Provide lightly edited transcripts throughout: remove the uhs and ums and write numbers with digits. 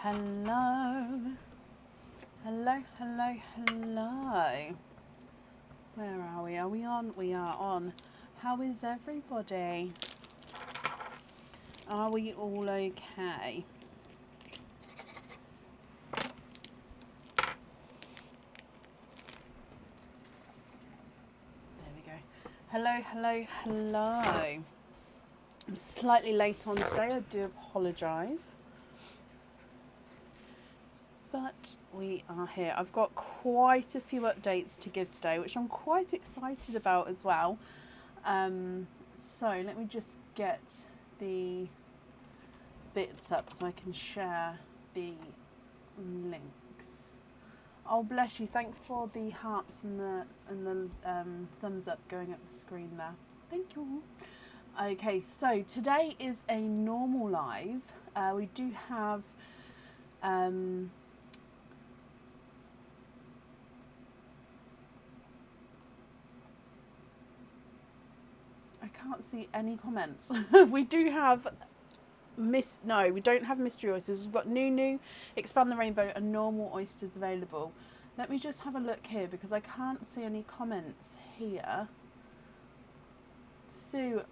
Hello. Hello, hello, hello. Where are we? Are we on? We are on. How is everybody? Are we all okay? There we go. Hello, hello, hello. I'm slightly late on today. I do apologise. But we are here. I've got quite a few updates to give today, which I'm quite excited about as well. So let me just get the bits up so I can share the links. Oh, bless you. Thanks for the hearts and the thumbs up going up the screen there. Thank you. Okay, so today is a normal live. We do have I can't see any comments. We do have no, we don't have mystery oysters. We've got new, expand the rainbow, and normal oysters available. Let me just have a look here because I can't see any comments here. Sue.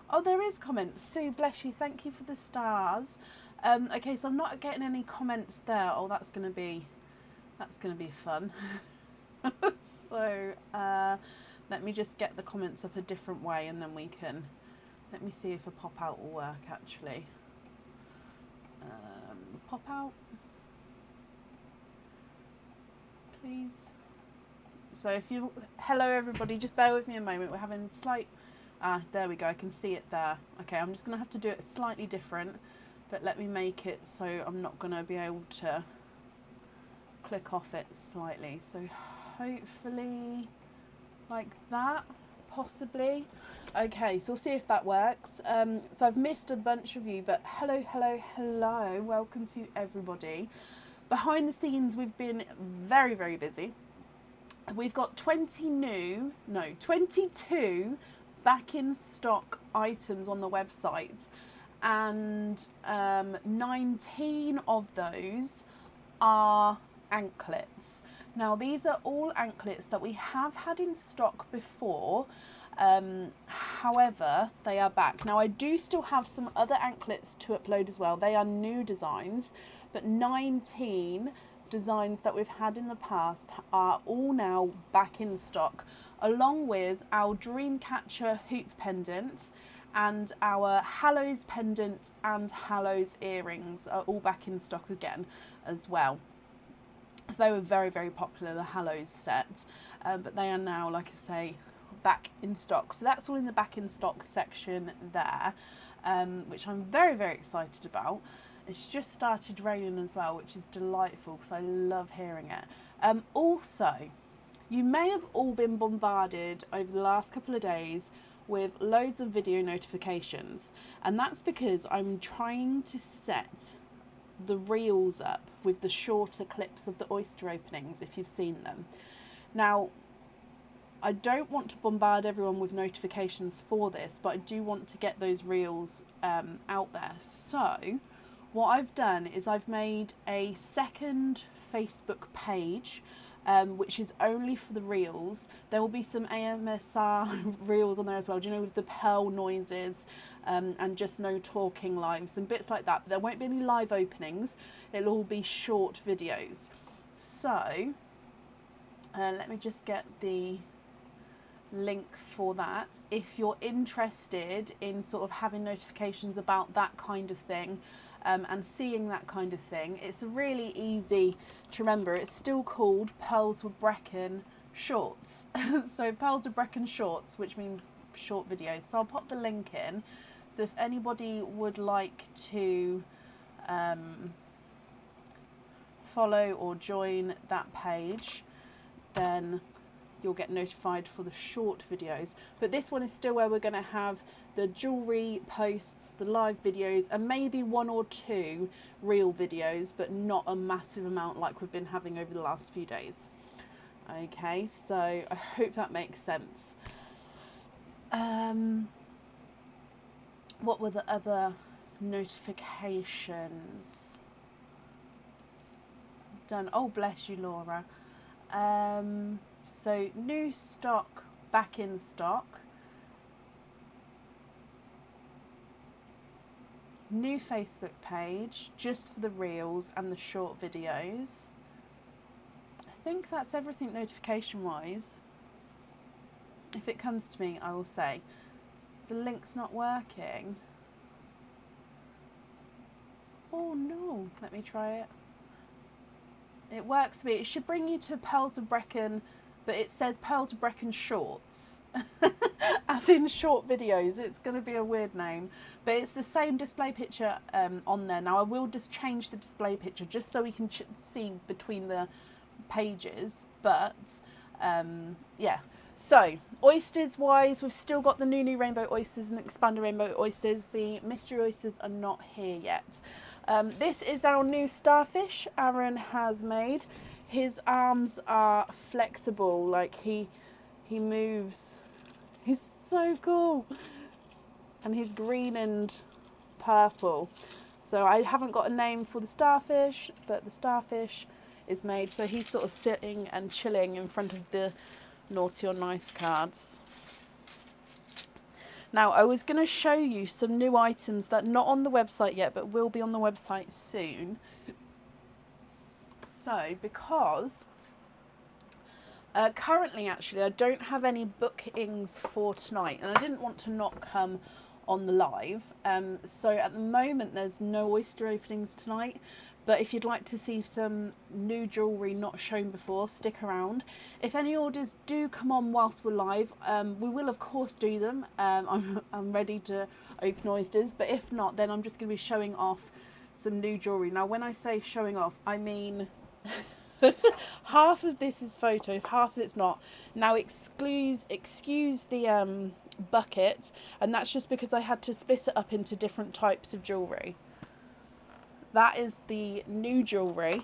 Oh, there is comments. Sue, bless you. Thank you for the stars. Okay, so I'm not getting any comments there. Oh, that's gonna be fun. So let me just get the comments up a different way, and then we can. Let me see if a pop out will work actually. Pop out, please. So if you, hello everybody, just bear with me a moment. We're having slight, there we go. I can see it there. Okay, I'm just gonna have to do it slightly different, but let me make it so I'm not gonna be able to click off it slightly. So hopefully like that, possibly. Okay, so we'll see if that works. So I've missed a bunch of you, but hello, hello, hello. Welcome to everybody. Behind the scenes, we've been very, very busy. We've got 22 back in stock items on the website, and 19 of those are anklets. Now these are all anklets that we have had in stock before, however they are back. Now I do still have some other anklets to upload as well. They are new designs, but 19 designs that we've had in the past are all now back in stock, along with our Dreamcatcher hoop pendant and our Hallows pendant and Hallows earrings are all back in stock again as well. So they were very, very popular, the Hallows set, but they are now, like I say, back in stock. So that's all in the back in stock section there, which I'm very, very excited about. It's just started raining as well, which is delightful because I love hearing it. Also, you may have all been bombarded over the last couple of days with loads of video notifications, and that's because I'm trying to set the reels up with the shorter clips of the oyster openings, if you've seen them. Now, I don't want to bombard everyone with notifications for this, but I do want to get those reels out there. So what I've done is I've made a second Facebook page, which is only for the reels. There will be some AMSR reels on there as well, do you know, with the pearl noises, and just no talking lives and bits like that. But there won't be any live openings. It'll all be short videos. So let me just get the link for that. If you're interested in sort of having notifications about that kind of thing, and seeing that kind of thing, it's really easy to remember. It's still called Pearls with Brecon Shorts. So Pearls with Brecon Shorts, which means short videos. So I'll pop the link in. So if anybody would like to follow or join that page, then you'll get notified for the short videos. But this one is still where we're going to have the jewellery posts, the live videos, and maybe one or two real videos, but not a massive amount like we've been having over the last few days. Okay, so I hope that makes sense. What were the other notifications. Done. Oh, bless you, Laura. So new stock, back in stock. New Facebook page, just for the reels and the short videos. I think that's everything notification wise. If it comes to me, I will say. The link's not working. Oh no, let me try it. It works for me. It should bring you to Pearls of Brecon, but it says Pearls of Brecon Shorts. As in short videos. It's going to be a weird name. But it's the same display picture on there. Now I will just change the display picture just so we can see between the pages. But yeah. So oysters wise, we've still got the new rainbow oysters and expanded rainbow oysters. The mystery oysters are not here yet. This is our new starfish Aaron has made. His arms are flexible, like he moves. He's so cool. And he's green and purple. So I haven't got a name for the starfish, but the starfish is made. So he's sort of sitting and chilling in front of the naughty or nice cards. Now I was going to show you some new items that are not on the website yet, but will be on the website soon. So because currently actually I don't have any bookings for tonight, and I didn't want to not come on the live. So at the moment there's no oyster openings tonight. But if you'd like to see some new jewellery not shown before, stick around. If any orders do come on whilst we're live, we will of course do them. I'm ready to open oysters, but if not, then I'm just going to be showing off some new jewellery. Now when I say showing off, I mean half of this is photo, half of it's not. Now excuse the bucket, and that's just because I had to split it up into different types of jewellery. That is the new jewellery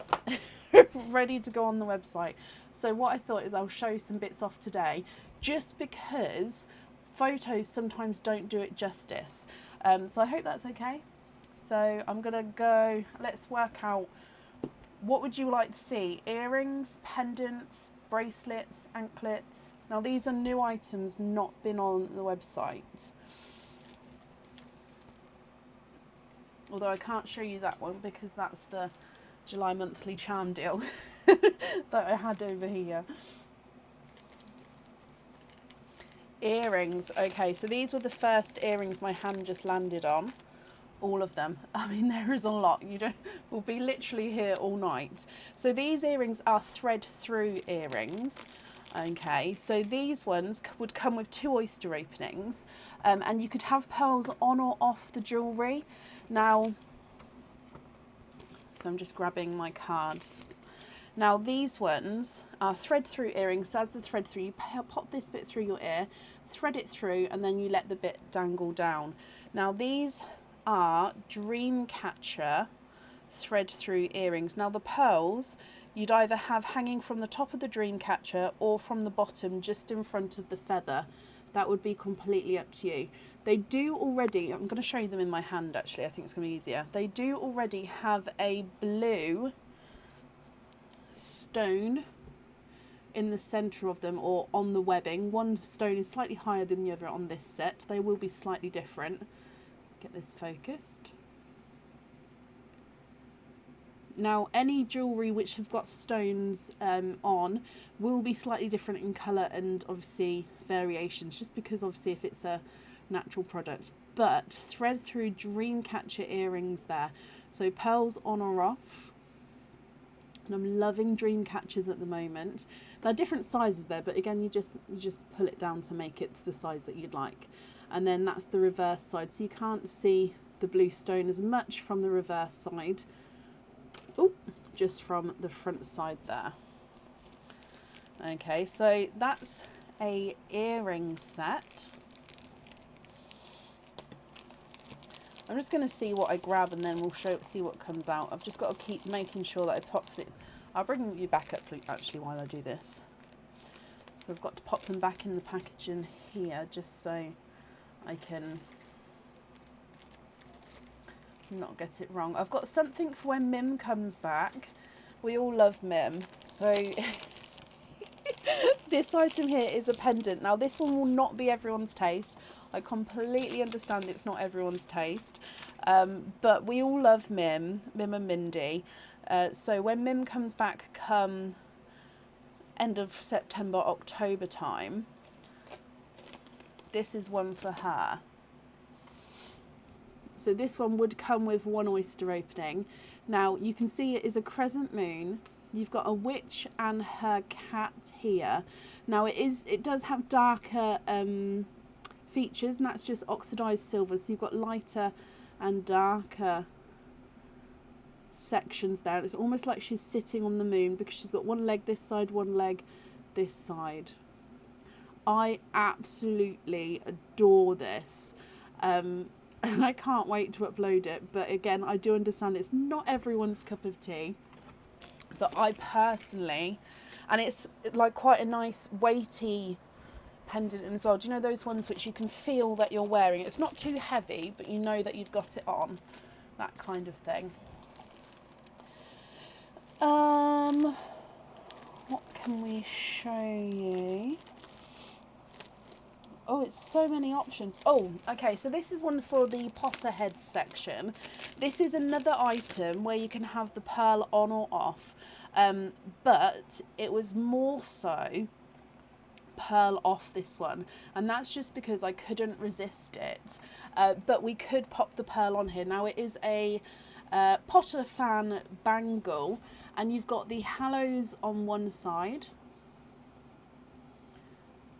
ready to go on the website. So what I thought is I'll show some bits off today, just because photos sometimes don't do it justice. So I hope that's okay. So I'm going to go, let's work out, what would you like to see? Earrings, pendants, bracelets, anklets. Now these are new items not been on the website. Although I can't show you that one because that's the July monthly charm deal that I had over here. Earrings. Okay, so these were the first earrings my hand just landed on. All of them. I mean, there is a lot. We'll be literally here all night. So these earrings are thread through earrings. Okay, so these ones would come with 2 oyster openings, and you could have pearls on or off the jewellery. Now, so I'm just grabbing my cards. Now these ones are thread through earrings. So as the thread through, you pop this bit through your ear, thread it through, and then you let the bit dangle down. Now these are Dreamcatcher thread through earrings. Now the pearls you'd either have hanging from the top of the Dreamcatcher or from the bottom just in front of the feather. That would be completely up to you. They do already, I'm going to show you them in my hand actually, I think it's going to be easier. They do already have a blue stone in the centre of them, or on the webbing. One stone is slightly higher than the other on this set. They will be slightly different. Get this focused. Now any jewellery which have got stones on will be slightly different in colour and obviously variations, just because obviously if it's a natural product. But thread through Dreamcatcher earrings there. So pearls on or off. And I'm loving Dreamcatchers at the moment. There are different sizes there, but again you just pull it down to make it to the size that you'd like. And then that's the reverse side, so you can't see the blue stone as much from the reverse side. Oh, just from the front side there. Okay, so that's a earring set. I'm just going to see what I grab and then we'll see what comes out. I've just got to keep making sure that I pop it. I'll bring you back up actually while I do this. So I've got to pop them back in the packaging here just so I can not get it wrong. I've got something for when Mim comes back. We all love Mim. So this item here is a pendant. Now this one will not be everyone's taste. I completely understand it's not everyone's taste. But we all love Mim and Mindy. So when Mim comes back come end of September, October time, this is one for her. So this one would come with one oyster opening. Now you can see it is a crescent moon. You've got a witch and her cat here. Now it does have darker features, and that's just oxidized silver. So you've got lighter and darker sections there. It's almost like she's sitting on the moon because she's got one leg this side, one leg this side. I absolutely adore this. And I can't wait to upload it. But again, I do understand it's not everyone's cup of tea. But I personally, and it's like quite a nice weighty pendant as well. Do you know those ones which you can feel that you're wearing? It's not too heavy, but you know that you've got it on. That kind of thing. What can we show you? Oh, it's so many options. Oh, okay, so this is one for the Potterhead section. This is another item where you can have the pearl on or off, but it was more so pearl off this one, and that's just because I couldn't resist it. But we could pop the pearl on here. Now it is a Potter fan bangle, and you've got the hallows on one side,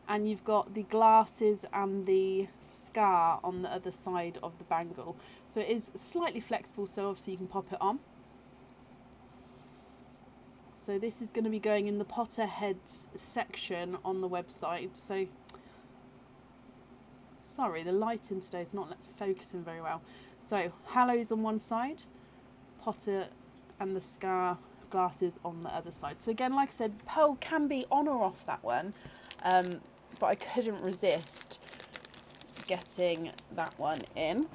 and you've got the glasses and the scar on the other side of the bangle. So it is slightly flexible, so obviously you can pop it on. So this is going to be going in the Potterheads section on the website. So sorry, the lighting today is not focusing very well. So hallows on one side, Potter and the scar glasses on the other side. So again, like I said, pearl can be on or off that one. But I couldn't resist getting that one in.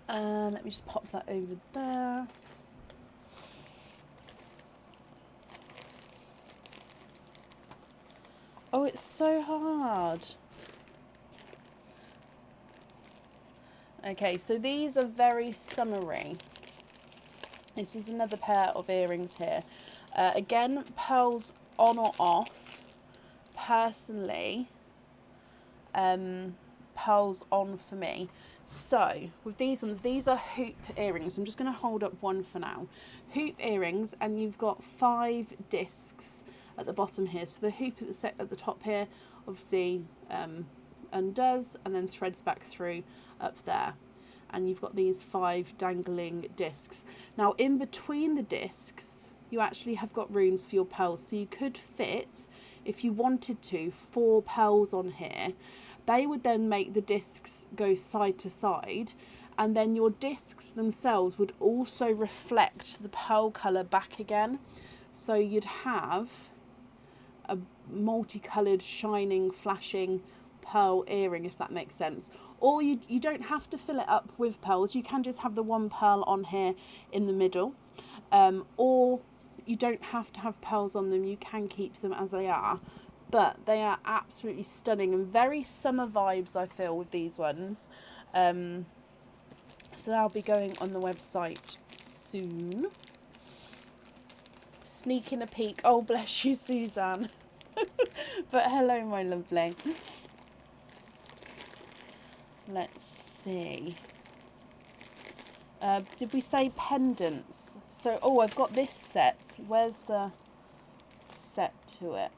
Let me just pop that over there. Oh, it's so hard. Okay, so these are very summery. This is another pair of earrings here. Again, pearls on or off. Personally, pearls on for me. So with these ones, these are hoop earrings. I'm just going to hold up one for now. Hoop earrings, and you've got 5 discs at the bottom here. So the hoop at the top here obviously undoes and then threads back through up there, and you've got these 5 dangling discs. Now in between the discs you actually have got rooms for your pearls, so you could fit, if you wanted to, 4 pearls on here. They would then make the discs go side to side, and then your discs themselves would also reflect the pearl colour back again. So you'd have a multicoloured, shining, flashing pearl earring, if that makes sense. Or you don't have to fill it up with pearls. You can just have the one pearl on here in the middle. Or you don't have to have pearls on them. You can keep them as they are. But they are absolutely stunning and very summer vibes, I feel, with these ones. So they'll be going on the website soon. Sneaking a peek. Oh, bless you, Suzanne. But hello, my lovely. Let's see. Did we say pendants? So, oh, I've got this set. Where's the set to it?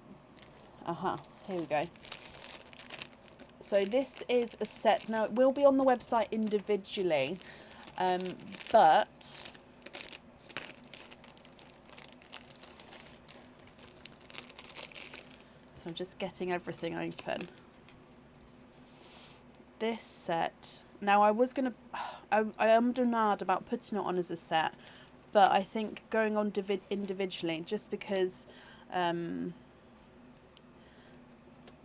Here we go. So this is a set. Now it will be on the website individually, but so I'm just getting everything open. This set. Now I was gonna, I am denied about putting it on as a set, but I think going on individually, just because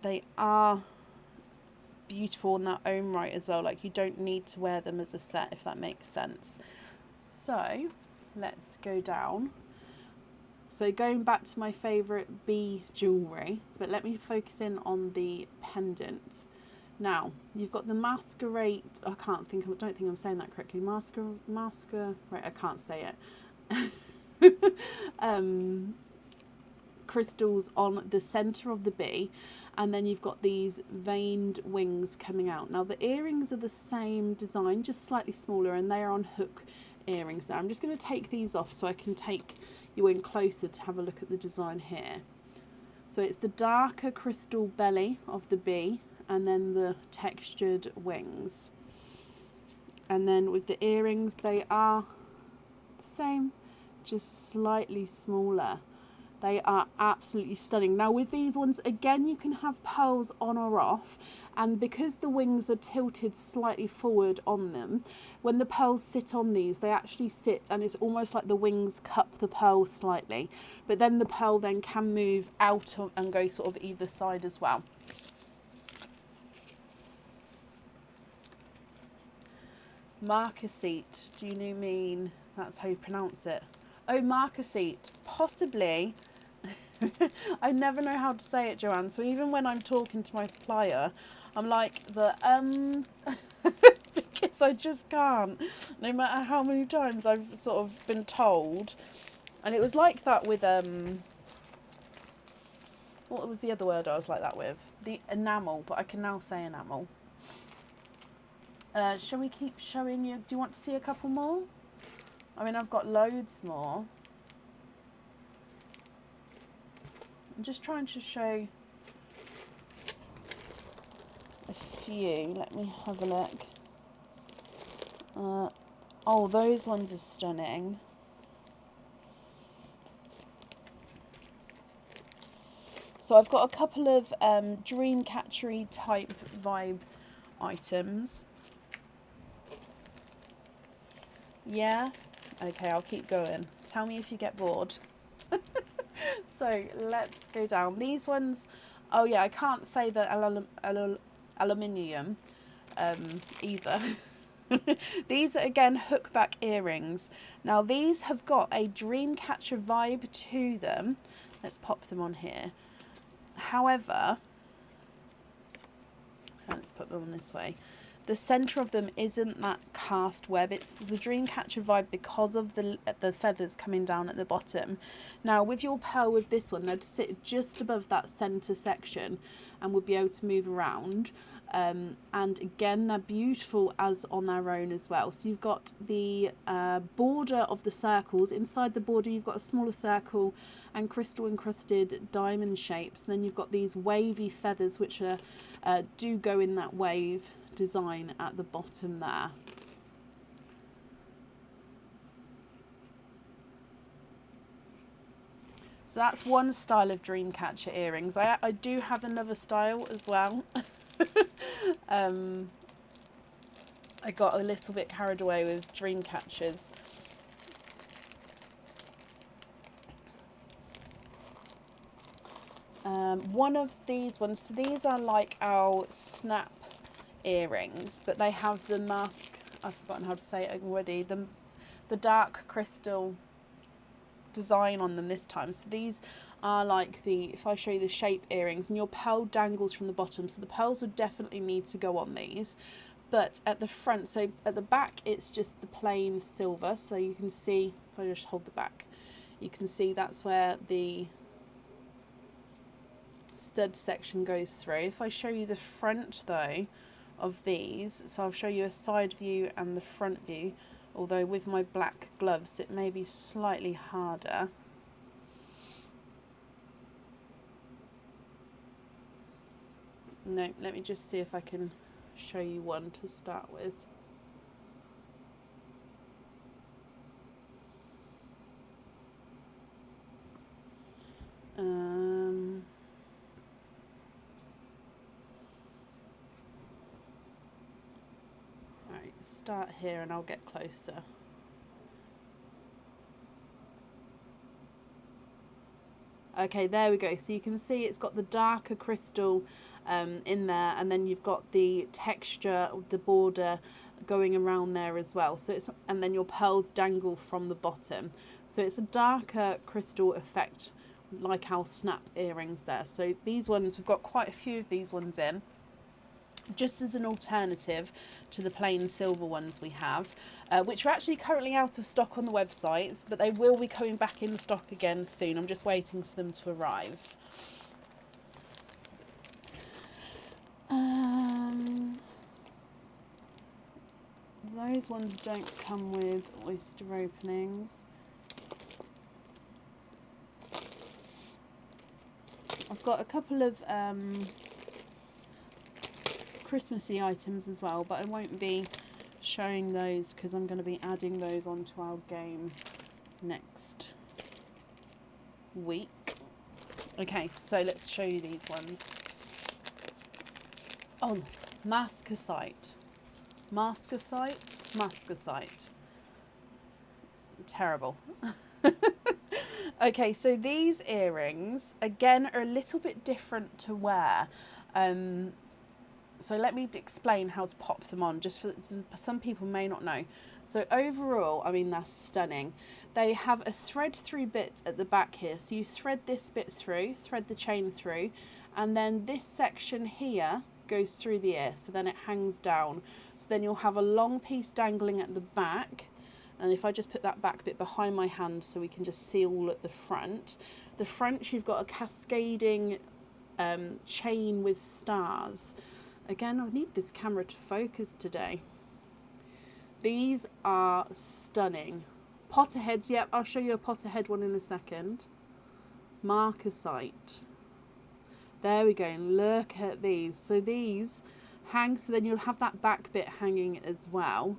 they are beautiful in their own right as well. Like, you don't need to wear them as a set, if that makes sense. So let's go down. So going back to my favourite bee jewellery, but let me focus in on the pendant. Now, you've got the masquerade, I don't think I'm saying that correctly. Right, I can't say it. Crystals on the centre of the bee, and then you've got these veined wings coming out. Now, the earrings are the same design, just slightly smaller, and they are on hook earrings. Now, I'm just going to take these off so I can take you in closer to have a look at the design here. So it's the darker crystal belly of the bee, and then the textured wings. And then with the earrings, they are the same, just slightly smaller. They are absolutely stunning. Now with these ones, again, you can have pearls on or off, and because the wings are tilted slightly forward on them, when the pearls sit on these, they actually sit, and it's almost like the wings cup the pearls slightly, but then the pearl then can move out and go sort of either side as well. Marcassite, do you mean that's how you pronounce it? Oh, marcassite, possibly. I never know how to say it, Joanne, so even when I'm talking to my supplier, I'm like, because I just can't, no matter how many times I've sort of been told. And it was like that with, what was the other word I was like that with? The enamel, but I can now say enamel. Shall we keep showing you? Do you want to see a couple more? I mean, I've got loads more. I'm just trying to show a few. Let me have a look. Oh, those ones are stunning. So I've got a couple of dreamcatchery type vibe items. Yeah? Okay, I'll keep going. Tell me if you get bored. So let's go down. These ones, oh yeah, I can't say the aluminium either. These are again hookback earrings. Now these have got a dreamcatcher vibe to them. Let's pop them on here. However, let's put them on this way. The centre of them isn't that cast web. It's the dreamcatcher vibe because of the feathers coming down at the bottom. Now with your pearl, with this one, they'd sit just above that centre section and would be able to move around. And again, they're beautiful as on their own as well. So you've got the border of the circles. Inside the border, you've got a smaller circle and crystal encrusted diamond shapes. And then you've got these wavy feathers, which are do go in that wave design at the bottom there. So that's one style of dreamcatcher earrings. I do have another style as well. I got a little bit carried away with dream catchers. One of these ones, so these are like our snap earrings, but they have the mask, I've forgotten how to say it already, the dark crystal design on them this time. So these are like if I show you the shape earrings, and your pearl dangles from the bottom, so the pearls would definitely need to go on these. But at the front, so at the back, it's just the plain silver. So you can see, if I just hold the back, you can see that's where the stud section goes through. If I show you the front though of these, so I'll show you a side view and the front view, although with my black gloves it may be slightly harder. No, let me just see if I can show you one to start with. Right, start here and I'll get closer. Okay, there we go. So you can see it's got the darker crystal in there, and then you've got the texture of the border going around there as well. So it's, and then your pearls dangle from the bottom. So it's a darker crystal effect, like our snap earrings there. So these ones, we've got quite a few of these ones in, just as an alternative to the plain silver ones we have, which are actually currently out of stock on the websites, but they will be coming back in stock again soon. I'm just waiting for them to arrive. Those ones don't come with oyster openings. I've got a couple of Christmassy items as well, but I won't be showing those because I'm going to be adding those onto our game next week. Okay, so let's show you these ones. Oh, mascasite. Terrible. Okay, so these earrings again are a little bit different to wear. So let me explain how to pop them on, just for some people may not know. So overall, I mean, they're stunning. They have a thread through bit at the back here. So you thread this bit through, thread the chain through, and then this section here goes through the ear. So then it hangs down. So then you'll have a long piece dangling at the back. And if I just put that back bit behind my hand so we can just see all at the front. The front, you've got a cascading chain with stars. Again, I need this camera to focus today. These are stunning. Potterheads, yep, I'll show you a potterhead one in a second. Marcasite. There we go, and look at these. So these hang, so then you'll have that back bit hanging as well.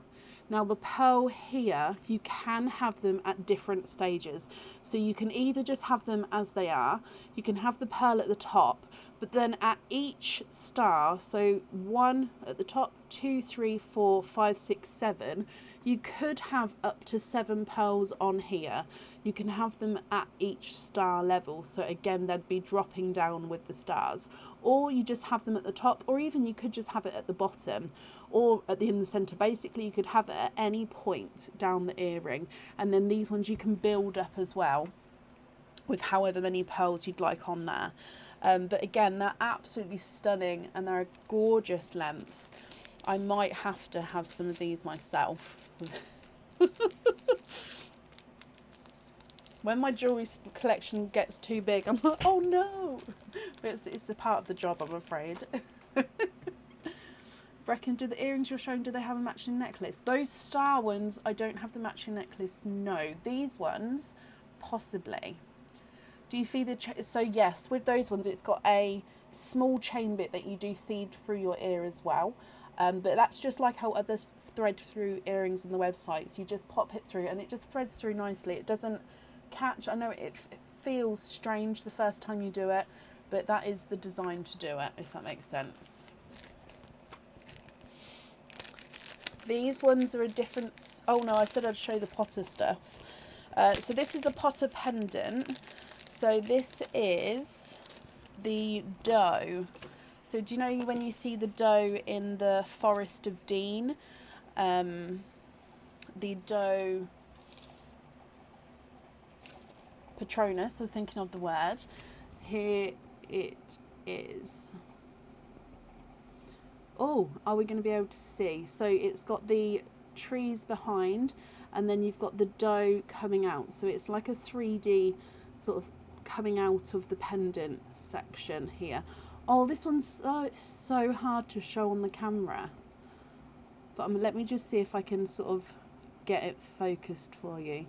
Now the pearl here, you can have them at different stages. So you can either just have them as they are, you can have the pearl at the top, but then at each star, so 1 at the top, 2, 3, 4, 5, 6, 7, you could have up to 7 pearls on here. You can have them at each star level, so again they'd be dropping down with the stars, or you just have them at the top, or even you could just have it at the bottom or in the center. Basically you could have it at any point down the earring, and then these ones you can build up as well with however many pearls you'd like on there. But again, they're absolutely stunning and they're a gorgeous length. I might have to have some of these myself. When my jewellery collection gets too big, I'm like, oh no! But it's a part of the job, I'm afraid. Reckon, do the earrings you're showing, do they have a matching necklace? Those star ones, I don't have the matching necklace, no. These ones, possibly. Do you feed the so yes, with those ones it's got a small chain bit that you do feed through your ear as well, but that's just like how others thread through earrings on the websites. You just pop it through and it just threads through nicely. It doesn't catch. I know it feels strange the first time you do it, but that is the design to do it, if that makes sense. These ones are a different, oh no, I said I'd show the Potter stuff. So this is a Potter pendant. So this is the doe. So do you know when you see the doe in the Forest of Dean? The doe Patronus, I was thinking of the word. Here it is. Oh, are we going to be able to see? So it's got the trees behind and then you've got the doe coming out. So it's like a 3D sort of coming out of the pendant section here. Oh, this one's so hard to show on the camera. But let me just see if I can sort of get it focused for you.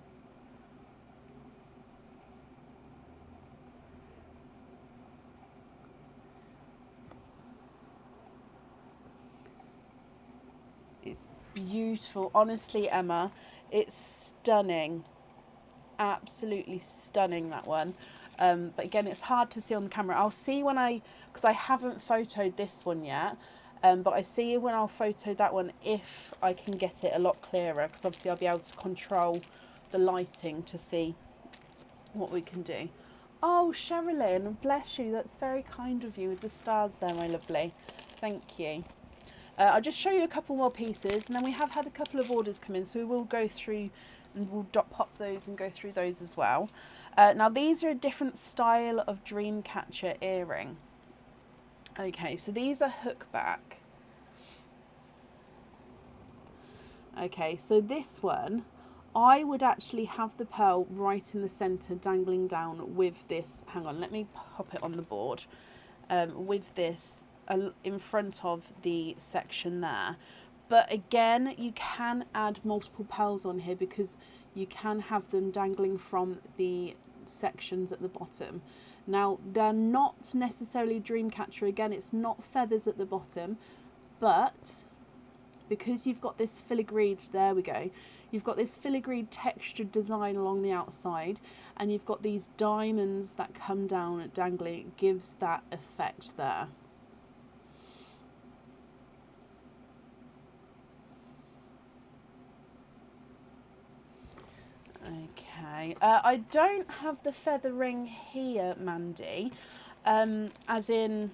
It's beautiful. Honestly, Emma, it's stunning. Absolutely stunning, that one. But again, it's hard to see on the camera. I'll see when because I haven't photoed this one yet, but I see when I'll photo that one if I can get it a lot clearer, because obviously I'll be able to control the lighting to see what we can do. Oh, Sherilyn, bless you. That's very kind of you with the stars there, my lovely. Thank you. I'll just show you a couple more pieces, and then we have had a couple of orders come in, so we will go through and we'll pop those and go through those as well. Now, these are a different style of dream catcher earring. Okay, so these are hook back. Okay, so this one, I would actually have the pearl right in the centre dangling down with this, hang on, let me pop it on the board, with this in front of the section there. But again, you can add multiple pearls on here because you can have them dangling from the sections at the bottom. Now, they're not necessarily Dreamcatcher. Again, it's not feathers at the bottom, but because you've got this filigreed, there we go, you've got this filigreed textured design along the outside, and you've got these diamonds that come down dangling, it gives that effect there. Okay, I don't have the feather ring here, Mandy, as in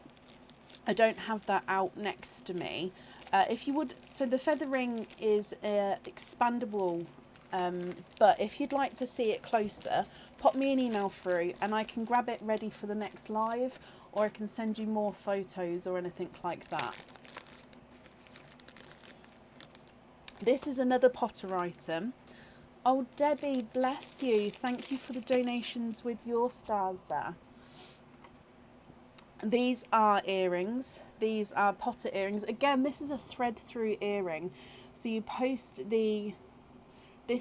I don't have that out next to me. If you would, so the feather ring is expandable, but if you'd like to see it closer, pop me an email through and I can grab it ready for the next live, or I can send you more photos or anything like that. This is another Potter item. Oh, Debbie, bless you. Thank you for the donations with your stars there. These are earrings. These are Potter earrings. Again, this is a thread through earring. So you post this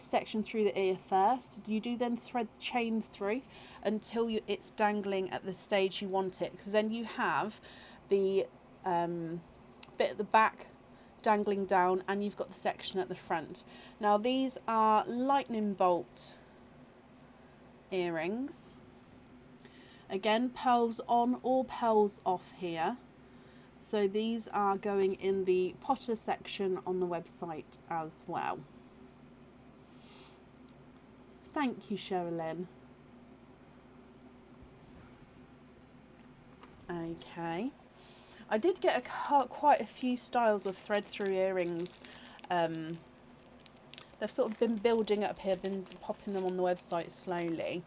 section through the ear first. You do then thread chain through until it's dangling at the stage you want it. Because then you have the bit at the back dangling down, and you've got the section at the front. Now these are lightning bolt earrings. Again, pearls on or pearls off here. So these are going in the Potter section on the website as well. Thank you, Sherilyn. Okay. I did get quite a few styles of thread through earrings. They've sort of been building up here, been popping them on the website slowly.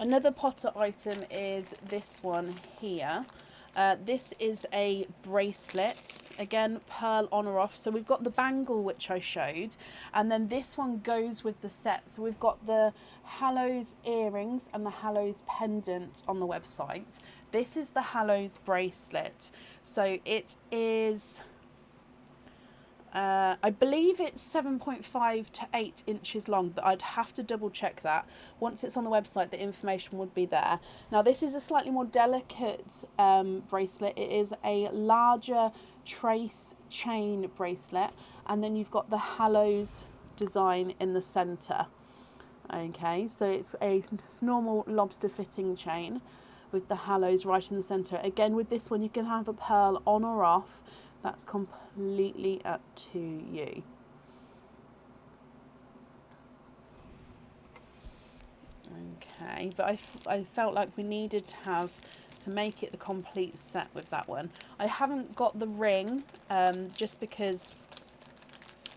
Another Potter item is this one here. This is a bracelet, again pearl on or off. So we've got the bangle which I showed, and then this one goes with the set. So we've got the Hallows earrings and the Hallows pendant on the website. This is the Hallows bracelet. So it is, I believe it's 7.5 to 8 inches long, but I'd have to double check that. Once it's on the website, the information would be there. Now this is a slightly more delicate bracelet. It is a larger trace chain bracelet, and then you've got the Hallows design in the centre. Okay, so it's a normal lobster fitting chain with the Hallows right in the centre. Again, with this one you can have a pearl on or off. That's completely up to you. Okay, but I felt like we needed to make it the complete set with that one. I haven't got the ring, just because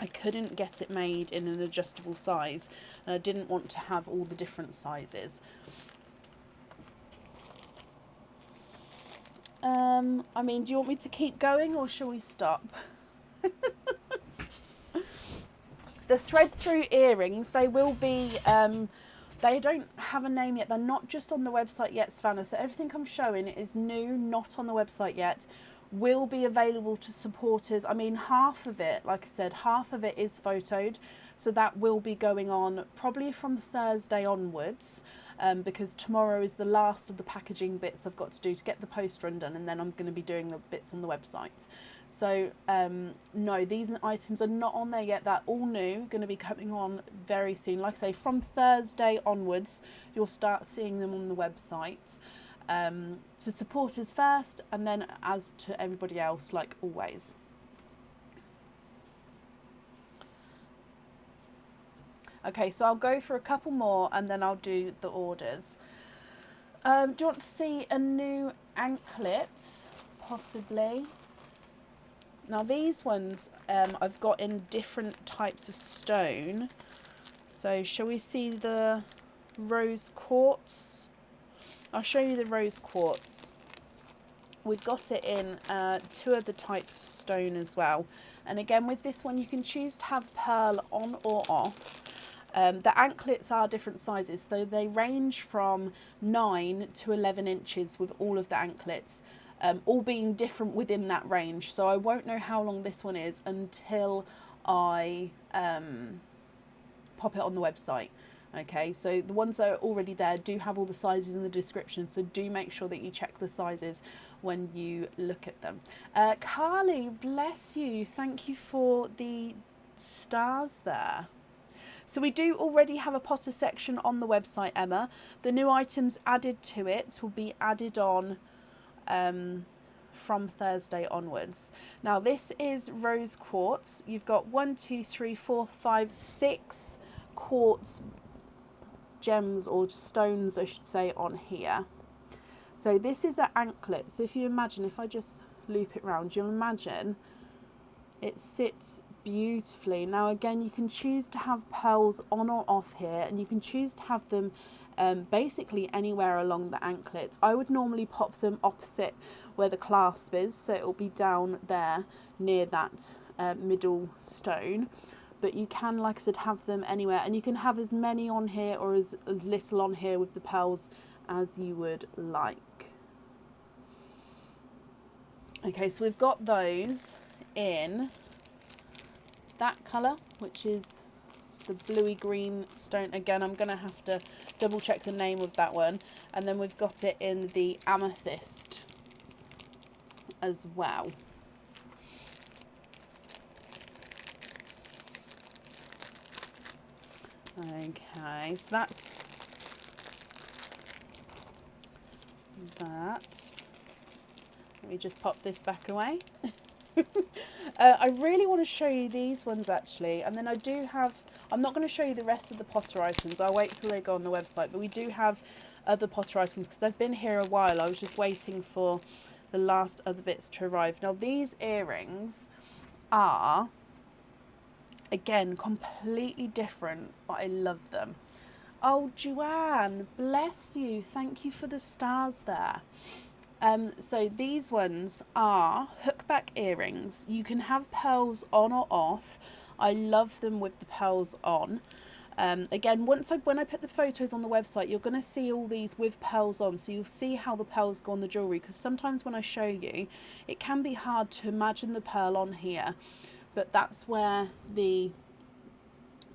I couldn't get it made in an adjustable size, and I didn't want to have all the different sizes. I mean, do you want me to keep going or shall we stop? The thread through earrings, they will be, they don't have a name yet. They're not just on the website yet, Savannah. So everything I'm showing is new, not on the website yet. Will be available to supporters. I mean, half of it, like I said, half of it is photoed. So that will be going on probably from Thursday onwards. Because tomorrow is the last of the packaging bits I've got to do to get the post run done, and then I'm going to be doing the bits on the website. So no, these items are not on there yet. They're all new, going to be coming on very soon. Like I say, from Thursday onwards you'll start seeing them on the website, to supporters first, and then as to everybody else, like always. Okay, so I'll go for a couple more and then I'll do the orders. Do you want to see a new anklet? Possibly. Now these ones I've got in different types of stone. So shall we see the rose quartz? I'll show you the rose quartz. We've got it in 2 other types of stone as well. And again, with this one, you can choose to have pearl on or off. The anklets are different sizes, so they range from 9 to 11 inches with all of the anklets, all being different within that range. So I won't know how long this one is until I pop it on the website. Okay, so the ones that are already there do have all the sizes in the description, so do make sure that you check the sizes when you look at them. Carly, bless you. Thank you for the stars there. So we do already have a Potter section on the website, Emma. The new items added to it will be added on from Thursday onwards. Now this is rose quartz. You've got 1, 2, 3, 4, 5, 6 quartz gems or stones, I should say, on here. So this is an anklet. So if you imagine, if I just loop it round, you'll imagine it sits beautifully. Now again, you can choose to have pearls on or off here, and you can choose to have them basically anywhere along the anklets. I would normally pop them opposite where the clasp is, so it will be down there near that middle stone. But you can, like I said, have them anywhere, and you can have as many on here or as little on here with the pearls as you would like. Okay, so we've got those in that colour, which is the bluey green stone. Again, I'm going to have to double check the name of that one. And then we've got it in the amethyst as well. Okay, so that's that. Let me just pop this back away. I really want to show you these ones actually, and then I do have, I'm not going to show you the rest of the Potter items, I'll wait till they go on the website, but we do have other Potter items because they've been here a while. I was just waiting for the last other bits to arrive. Now these earrings are, again, completely different, but I love them. Oh, Joanne, bless you. Thank you for the stars there. So these ones are hookback earrings. You can have pearls on or off. I love them with the pearls on. Again, when I put the photos on the website, you're going to see all these with pearls on, so you'll see how the pearls go on the jewellery, because sometimes when I show you, it can be hard to imagine the pearl on here, but that's where the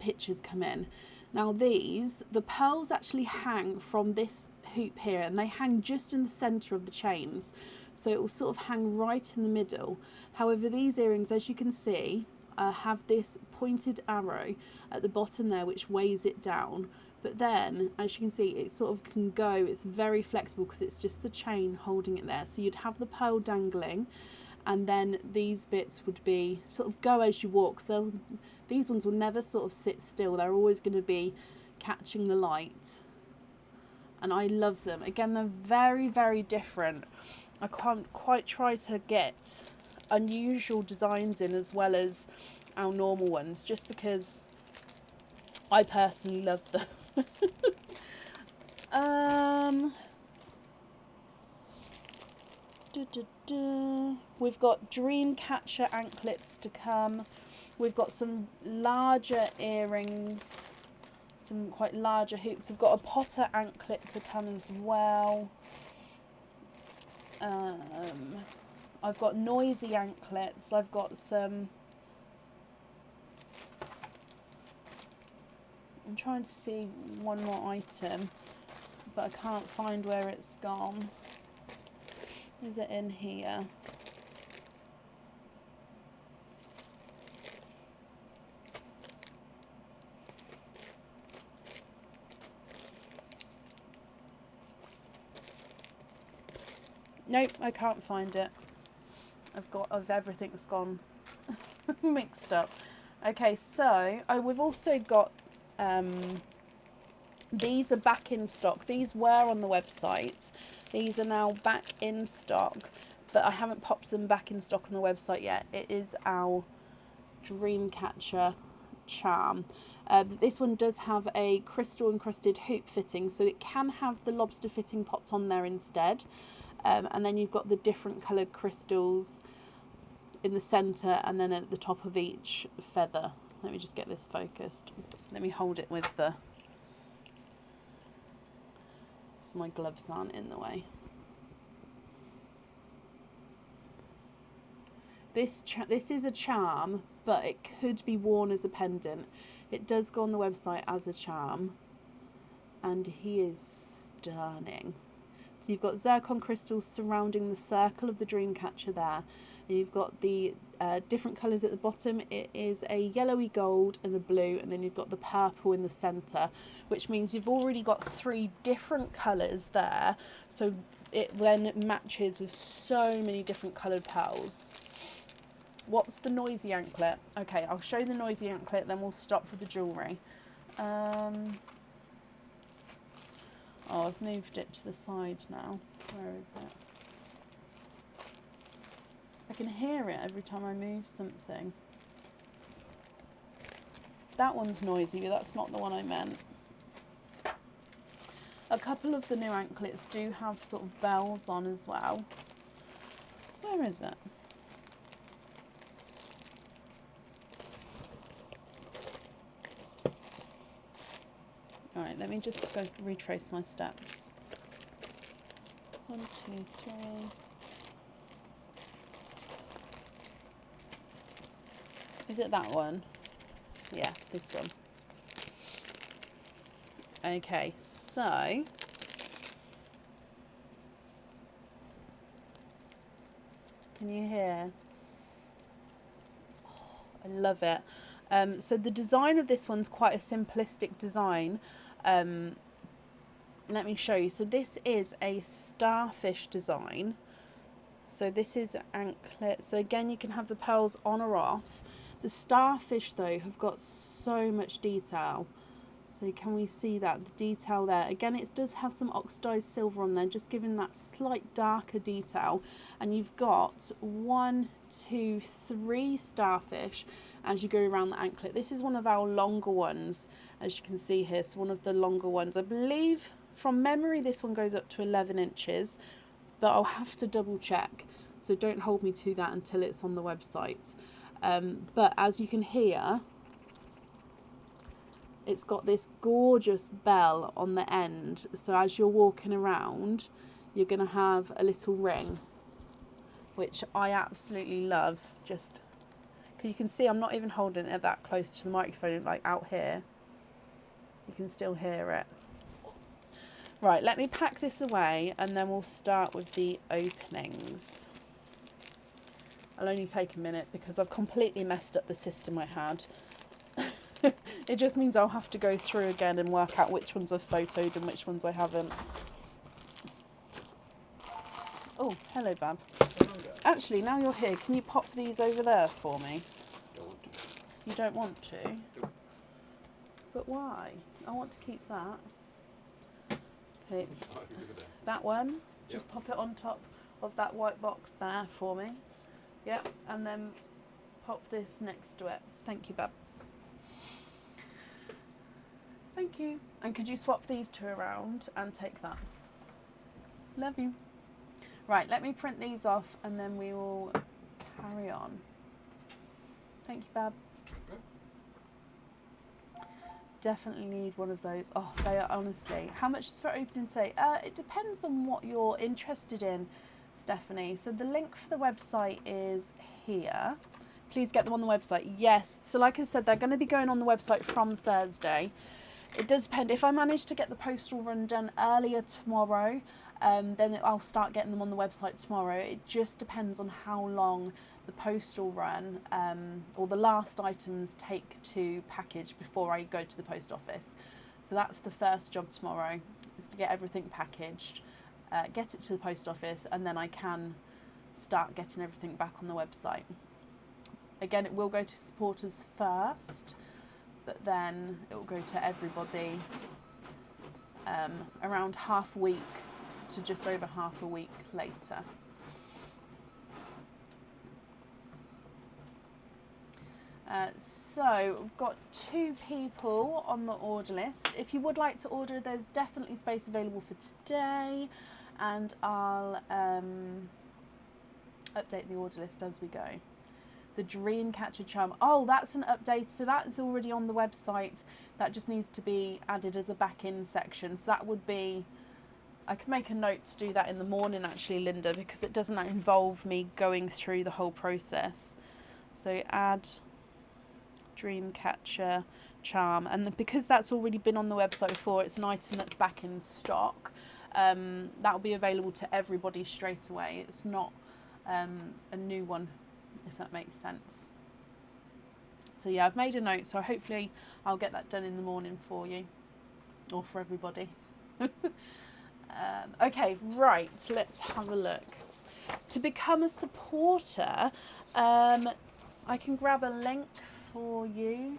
pictures come in. Now these, the pearls actually hang from this hoop here, and they hang just in the centre of the chains, so it will sort of hang right in the middle. However, these earrings, as you can see, have this pointed arrow at the bottom there which weighs it down, but then as you can see it sort of can go, it's very flexible because it's just the chain holding it there. So you'd have the pearl dangling, and then these bits would be sort of go as you walk. So these ones will never sort of sit still, they're always going to be catching the light, and I love them. Again, they're very, very different. I can't quite try to get unusual designs in as well as our normal ones, just because I personally love them. We've got dream catcher anklets to come. We've got some larger earrings, some quite larger hoops. We've got a Potter anklet to come as well. I've got noisy anklets. I've got some, I'm trying to see one more item, but I can't find where it's gone. Is it in here? Nope, I can't find it. Everything's gone mixed up. Okay, so we've also got These are back in stock. These were on the website. These are now back in stock, but I haven't popped them back in stock on the website yet. It is our Dreamcatcher charm. This one does have a crystal encrusted hoop fitting, so it can have the lobster fitting popped on there instead. And then you've got the different coloured crystals in the centre and then at the top of each feather. Let me just get this focused. Let me hold it with the... so my gloves aren't in the way. This is a charm, but it could be worn as a pendant. It does go on the website as a charm, and he is stunning. So you've got zircon crystals surrounding the circle of the Dreamcatcher there. And you've got the different colours at the bottom. It is a yellowy gold and a blue, and then you've got the purple in the centre, which means you've already got 3 different colours there. So it then matches with so many different coloured pearls. What's the noisy anklet? Okay, I'll show you the noisy anklet, then we'll stop with the jewellery. Oh, I've moved it to the side now. Where is it? I can hear it every time I move something. That one's noisy, but that's not the one I meant. A couple of the new anklets do have sort of bells on as well. Where is it? Alright, let me just go retrace my steps. 1, 2, 3. Is it that one? Yeah, this one. Okay, so can you hear? Oh, I love it. So the design of this one's quite a simplistic design. Let me show you. So this is a starfish design. So this is an anklet. So again, you can have the pearls on or off. The starfish though have got so much detail. So can we see that, the detail there? Again, it does have some oxidized silver on there, just giving that slight darker detail. And you've got 1, 2, 3 starfish as you go around the anklet. This is one of our longer ones, as you can see here. So one of the longer ones. I believe from memory this one goes up to 11 inches, but I'll have to double check. So don't hold me to that until it's on the website. But as you can hear, it's got this gorgeous bell on the end. So as you're walking around, you're going to have a little ring, which I absolutely love. Just because you can see I'm not even holding it that close to the microphone, like out here. You can still hear it. Right, let me pack this away and then we'll start with the openings. I'll only take a minute because I've completely messed up the system I had. It just means I'll have to go through again and work out which ones I've photoed and which ones I haven't. Oh, hello, Bab. Actually, now you're here, can you pop these over there for me? You don't want to? But why? I want to keep that. Okay, that one. Just pop it on top of that white box there for me. Yep, and then pop this next to it. Thank you, Bab. Thank you. And could you swap these 2 around and take that? Love you. Right, let me print these off and then we will carry on. Thank you, Bab. Definitely need one of those. Oh, they are honestly. How much is for opening today? It depends on what you're interested in, Stephanie. So the link for the website is here. Please get them on the website. Yes. So like I said, they're going to be going on the website from Thursday. It does depend. If I manage to get the postal run done earlier tomorrow, then I'll start getting them on the website tomorrow. It just depends on how long the postal run or the last items take to package before I go to the post office. So that's the first job tomorrow, is to get everything packaged, get it to the post office, and then I can start getting everything back on the website. Again, it will go to supporters first, but then it will go to everybody around half a week to just over half a week later. So we've got 2 people on the order list. If you would like to order, there's definitely space available for today, and I'll update the order list as we go. The Dreamcatcher charm. Oh, that's an update. So that's already on the website. That just needs to be added as a back-in section. So that would be, I could make a note to do that in the morning actually, Linda, because it doesn't involve me going through the whole process. So add Dreamcatcher charm, and because that's already been on the website before, it's an item that's back in stock. That will be available to everybody straight away. It's not a new one, if that makes sense. So yeah, I've made a note, so hopefully I'll get that done in the morning for you, or for everybody. Okay, right, let's have a look. To become a supporter, I can grab a link for you,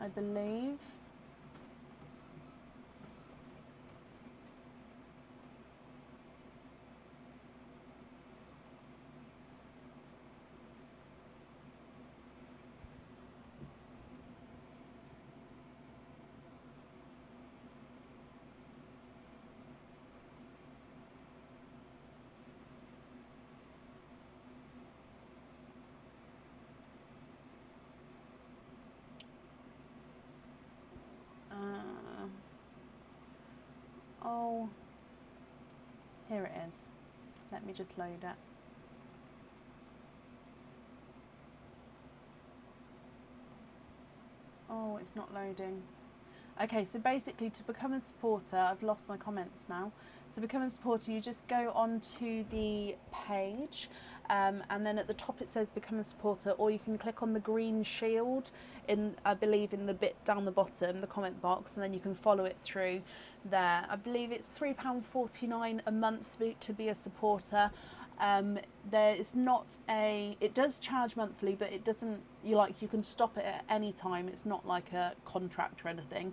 I believe. Oh, here it is. Let me just load it. Oh, it's not loading. Okay, so basically to become a supporter, I've lost my comments now. To become a supporter, you just go onto the page, and then at the top it says become a supporter, or you can click on the green shield in, I believe, in the bit down the bottom, the comment box, and then you can follow it through there. I believe it's £3.49 a month to be a supporter. There is not a, it does charge monthly, but it doesn't, you can stop it at any time. It's not like a contract or anything.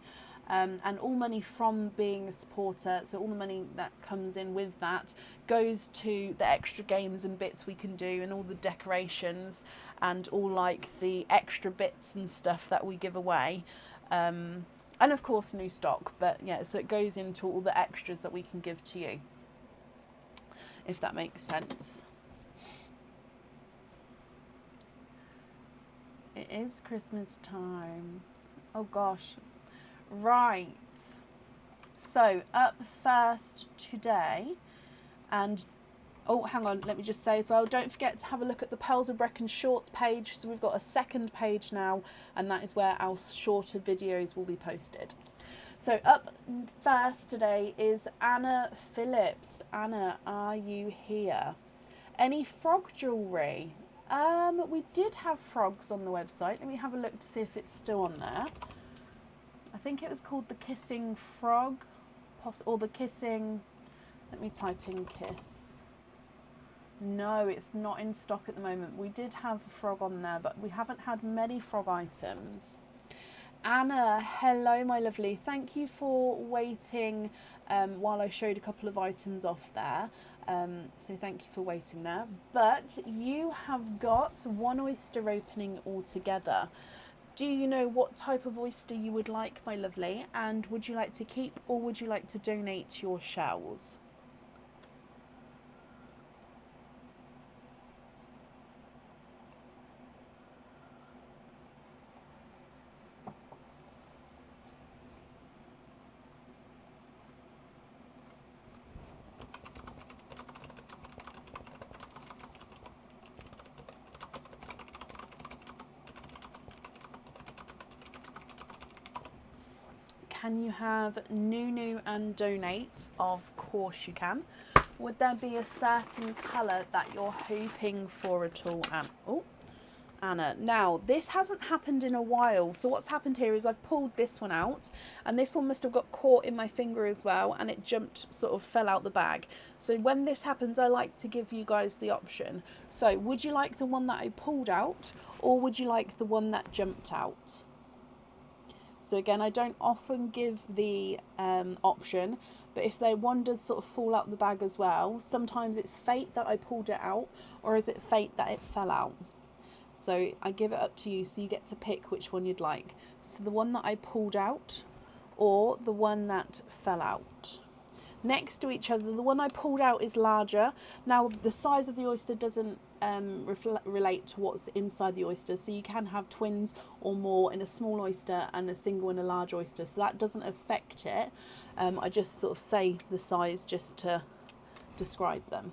And all money from being a supporter, so all the money that comes in with that goes to the extra games and bits we can do, and all the decorations and all like the extra bits and stuff that we give away. And of course new stock, but yeah, so it goes into all the extras that we can give to you, if that makes sense. It is Christmas time. Oh gosh. Right. So up first today, and oh, hang on, let me just say as well, don't forget to have a look at the Pearls of Brecon Shorts page. So we've got a second page now, and that is where our shorter videos will be posted. So up first today is Anna Phillips. Anna, are you here? Any frog jewellery? We did have frogs on the website. Let me have a look to see if it's still on there. I think it was called the Kissing Frog, or the Kissing, let me type in kiss. No, it's not in stock at the moment. We did have a frog on there, but we haven't had many frog items. Anna, hello my lovely. Thank you for waiting while I showed a couple of items off there. So thank you for waiting there. But you have got one oyster opening altogether. Do you know what type of oyster you would like, my lovely? And would you like to keep, or would you like to donate your shells? Can you have new and donate? Of course you can. Would there be a certain colour that you're hoping for at all? Oh, Anna. Now, this hasn't happened in a while. So what's happened here is I've pulled this one out, and this one must have got caught in my finger as well, and it jumped, sort of fell out the bag. So when this happens, I like to give you guys the option. So would you like the one that I pulled out, or would you like the one that jumped out? So again, I don't often give the option, but if their one does sort of fall out the bag as well, sometimes it's fate that I pulled it out, or is it fate that it fell out? So I give it up to you, so you get to pick which one you'd like. So the one that I pulled out, or the one that fell out. Next to each other, the one I pulled out is larger. Now the size of the oyster doesn't relate to what's inside the oyster, so you can have twins or more in a small oyster and a single in a large oyster, so that doesn't affect it. I just sort of say the size just to describe them.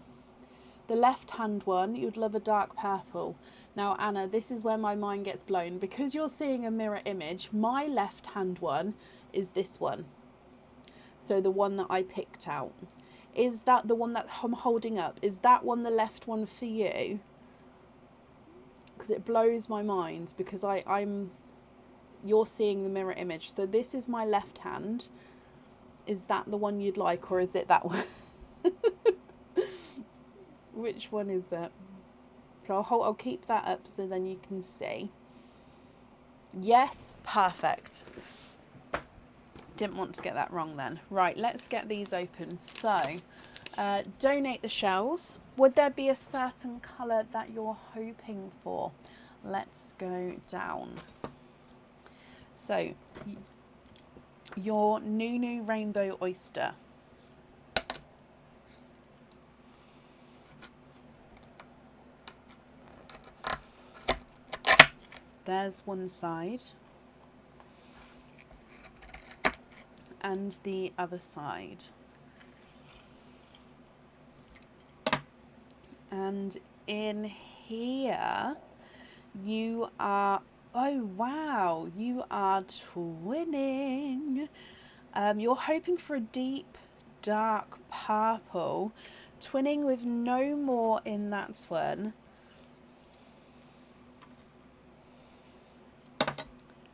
The left hand one, you'd love a dark purple. Now Anna, this is where my mind gets blown, because you're seeing a mirror image. My left hand one is this one, so the one that I picked out. Is that the one that I'm holding up? Is that one the left one for you? Because it blows my mind, because you're seeing the mirror image. So this is my left hand. Is that the one you'd like, or is it that one? Which one is it? So I'll keep that up so then you can see. Yes, perfect. Didn't want to get that wrong then. Right, let's get these open. So, donate the shells. Would there be a certain colour that you're hoping for? Let's go down. So, your Nunu Rainbow Oyster. There's one side. And the other side. And in here, you are, oh wow, you are twinning. You're hoping for a deep, dark purple, twinning with no more in that one.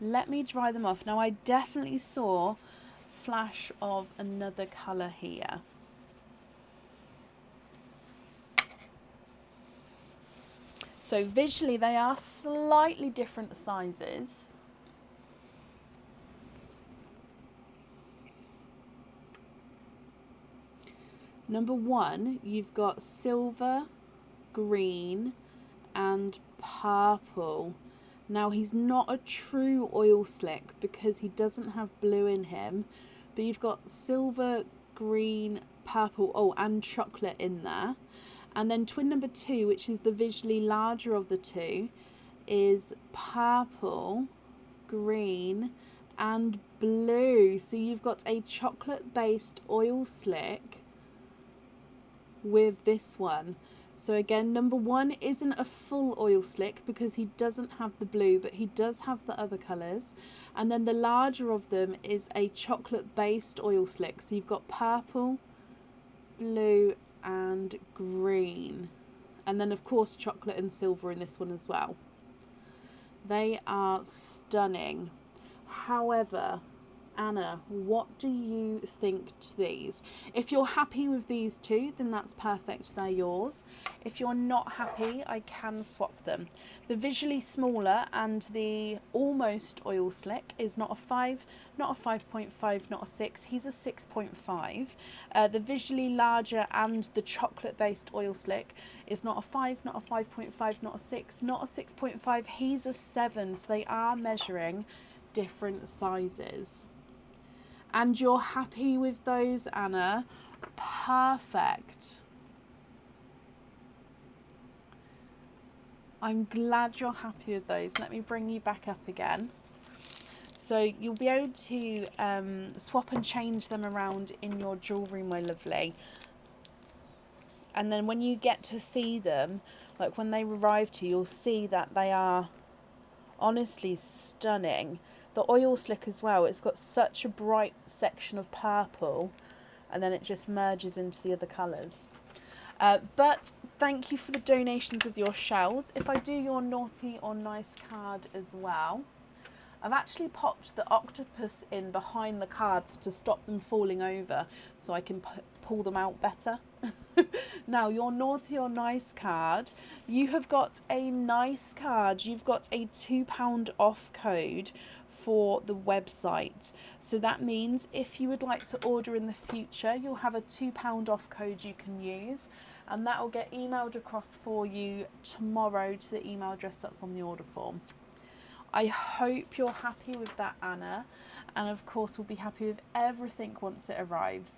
Let me dry them off. Now I definitely saw flash of another colour here. So visually they are slightly different sizes. Number one, you've got silver, green and purple. Now he's not a true oil slick because he doesn't have blue in him, but you've got silver, green, purple, oh, and chocolate in there. And then twin number two, which is the visually larger of the two, is purple, green, and blue. So you've got a chocolate-based oil slick with this one. So again, number one isn't a full oil slick because he doesn't have the blue, but he does have the other colours. And then the larger of them is a chocolate-based oil slick. So you've got purple, blue, and green. And then of course chocolate and silver in this one as well. They are stunning. However, Anna, what do you think to these? If you're happy with these two, then that's perfect, they're yours. If you're not happy, I can swap them. The visually smaller and the almost oil slick is not a 5, not a 5.5, not a 6, he's a 6.5. The visually larger and the chocolate based oil slick is not a 5, not a 5.5, not a 6, not a 6.5, he's a 7. So they are measuring different sizes. And you're happy with those, Anna? Perfect. I'm glad you're happy with those. Let me bring you back up again. So you'll be able to swap and change them around in your jewellery, my lovely. And then when you get to see them, like when they arrive to you, you'll see that they are honestly stunning. The oil slick as well, it's got such a bright section of purple and then it just merges into the other colours. But thank you for the donations with your shells. If I do your naughty or nice card as well, I've actually popped the octopus in behind the cards to stop them falling over so I can pull them out better. Now, your naughty or nice card, you have got a nice card. You've got a £2 off code for the website. So that means if you would like to order in the future, you'll have a £2 off code you can use, and that will get emailed across for you tomorrow to the email address that's on the order form. I hope you're happy with that, Anna, and of course we'll be happy with everything once it arrives,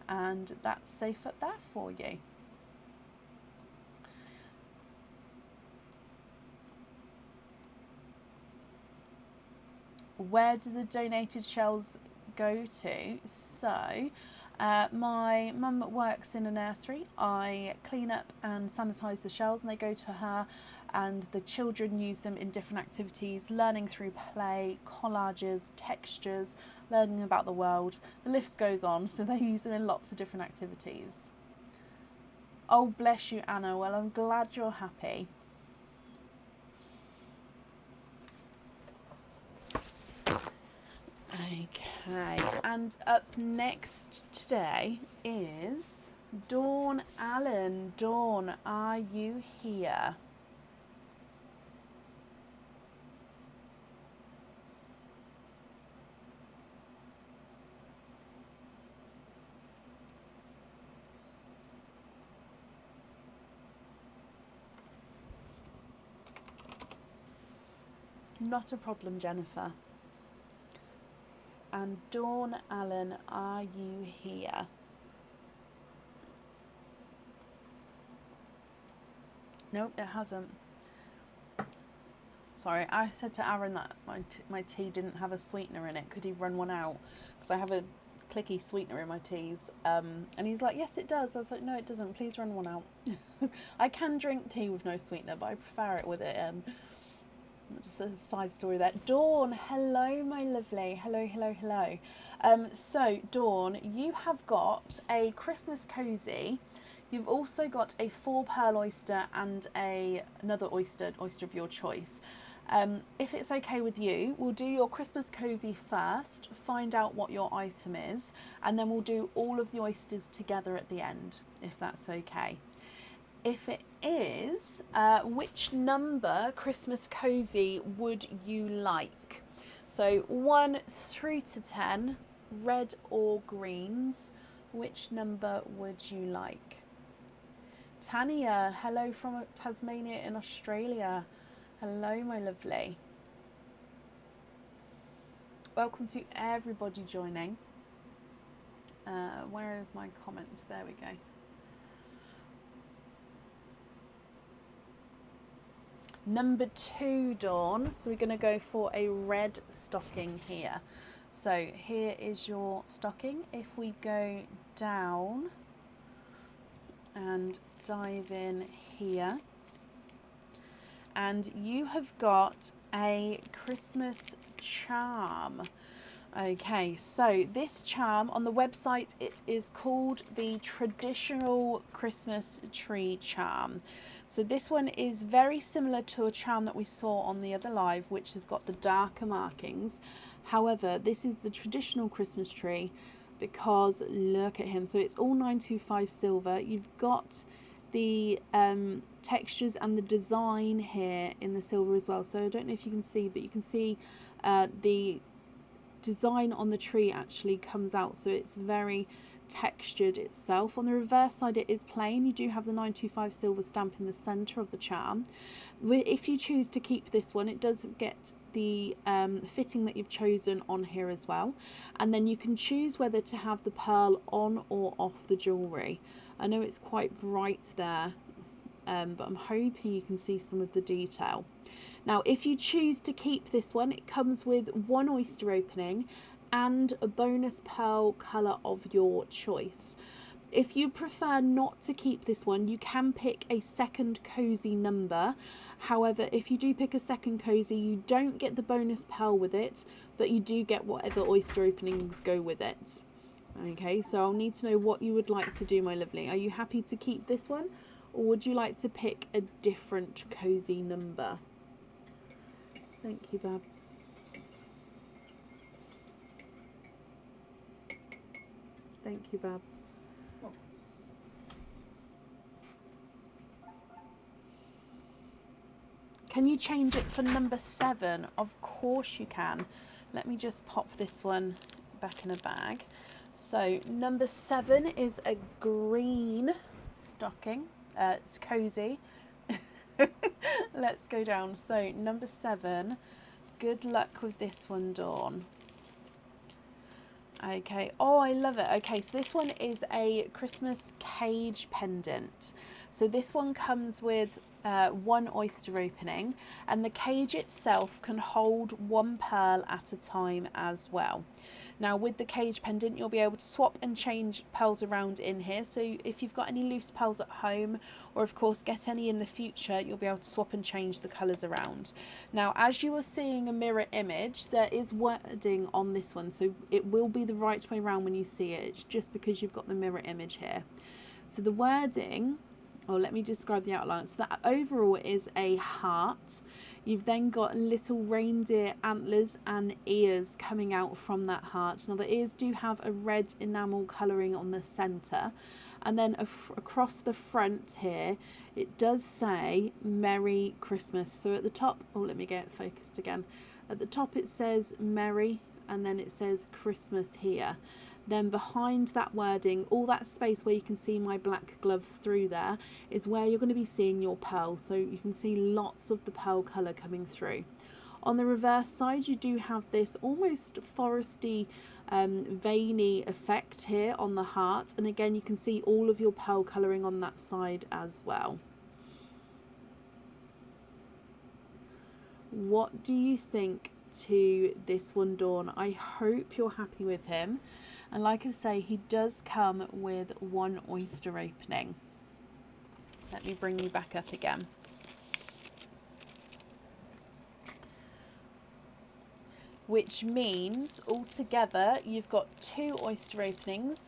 and that's safe up there for you. Where do the donated shells go to? So my mum works in a nursery. I clean up and sanitize the shells and they go to her, and the children use them in different activities, learning through play, collages, textures, learning about the world. The list goes on, so they use them in lots of different activities. Oh, bless you, Anna. Well, I'm glad you're happy. Okay, and up next today is Dawn Allen. Dawn, are you here? Not a problem, Jennifer. And Dawn Allen, are you here? Nope, it hasn't. Sorry, I said to Aaron that my tea didn't have a sweetener in it. Could he run one out? Because I have a clicky sweetener in my teas. And he's like, yes, it does. I was like, no, it doesn't. Please run one out. I can drink tea with no sweetener, but I prefer it with it in. Just a side story there. Dawn, hello, my lovely. Hello, hello, hello. So, Dawn, you have got a Christmas cozy. You've also got a 4-pearl oyster and another oyster of your choice. If it's okay with you, we'll do your Christmas cozy first, find out what your item is, and then we'll do all of the oysters together at the end, if that's okay. If it is, which number Christmas cozy would you like? So 1 through to 10, red or greens, which number would you like? Tanya, hello from Tasmania in Australia. Hello, my lovely. Welcome to everybody joining. Where are my comments? There we go. Number 2, Dawn. So we're going to go for a red stocking here. So here is your stocking. If we go down and dive in here, and you have got a Christmas charm. Okay, so this charm on the website, it is called the traditional Christmas tree charm. So this one is very similar to a charm that we saw on the other live, which has got the darker markings. However, this is the traditional Christmas tree because look at him. So it's all 925 silver. You've got the textures and the design here in the silver as well. So I don't know if you can see, but you can see the design on the tree actually comes out, so it's very textured itself. On the reverse side it is plain. You do have the 925 silver stamp in the center of the charm. If you choose to keep this one, it does get the fitting that you've chosen on here as well, and then you can choose whether to have the pearl on or off the jewelry. I know it's quite bright there, but I'm hoping you can see some of the detail. Now, if you choose to keep this one, it comes with 1 oyster opening and a bonus pearl colour of your choice. If you prefer not to keep this one, you can pick a second cozy number. However, if you do pick a second cozy, you don't get the bonus pearl with it, but you do get whatever oyster openings go with it. Okay, so I'll need to know what you would like to do, my lovely. Are you happy to keep this one, Or would you like to pick a different cozy number? Thank you, Bab. Thank you, Bab. Can you change it for number 7? Of course you can. Let me just pop this one back in a bag. So number 7 is a green stocking. It's cozy. Let's go down. So number 7, good luck with this one, Dawn. Okay, oh, I love it. Okay, so this one is a Christmas cage pendant. So this one comes with one oyster opening, and the cage itself can hold one pearl at a time as well. Now with the cage pendant, you'll be able to swap and change pearls around in here. So if you've got any loose pearls at home, or of course get any in the future, you'll be able to swap and change the colours around. Now as you are seeing a mirror image, there is wording on this one, so it will be the right way around when you see it. It's just because you've got the mirror image here. So the wording, let me describe the outline. So that overall is a heart. You've then got little reindeer antlers and ears coming out from that heart. Now the ears do have a red enamel colouring on the centre, and then across the front here it does say Merry Christmas. So at the top, let me get it focused again. At the top it says Merry, and then it says Christmas here. Then behind that wording, all that space where you can see my black glove through there is where you're going to be seeing your pearl. So you can see lots of the pearl colour coming through. On the reverse side, you do have this almost foresty, veiny effect here on the heart. And again, you can see all of your pearl colouring on that side as well. What do you think to this one, Dawn? I hope you're happy with him. And like I say, he does come with one oyster opening. Let me bring you back up again. Which means altogether you've got 2 oyster openings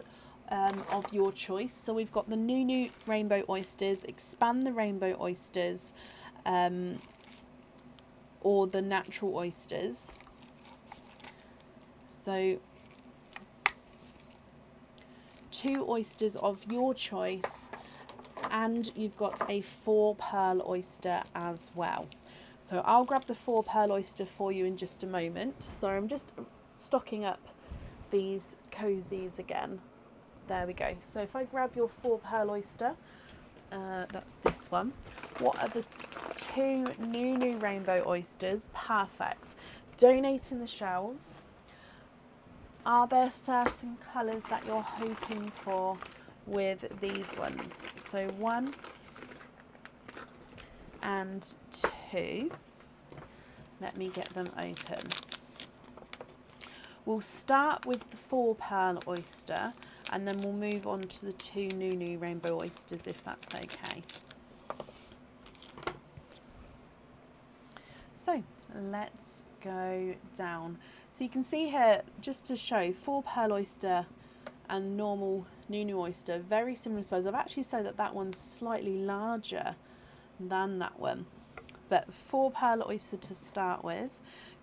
of your choice. So we've got the Nunu rainbow oysters, expand the rainbow oysters, or the natural oysters. So 2 oysters of your choice, and you've got a 4 pearl oyster as well. So I'll grab the 4 pearl oyster for you in just a moment. So I'm just stocking up these cozies again. There we go. So if I grab your 4 pearl oyster, that's this one. What are the 2 Nunu rainbow oysters? Perfect. Donating the shells. Are there certain colours that you're hoping for with these ones? So 1 and 2. Let me get them open. We'll start with the 4 pearl oyster, and then we'll move on to the 2 Nunu rainbow oysters, if that's okay. So let's go down. So you can see here, just to show, 4 pearl oyster and normal Nunu oyster, very similar size. I've actually said that that one's slightly larger than that one. But 4 pearl oyster to start with.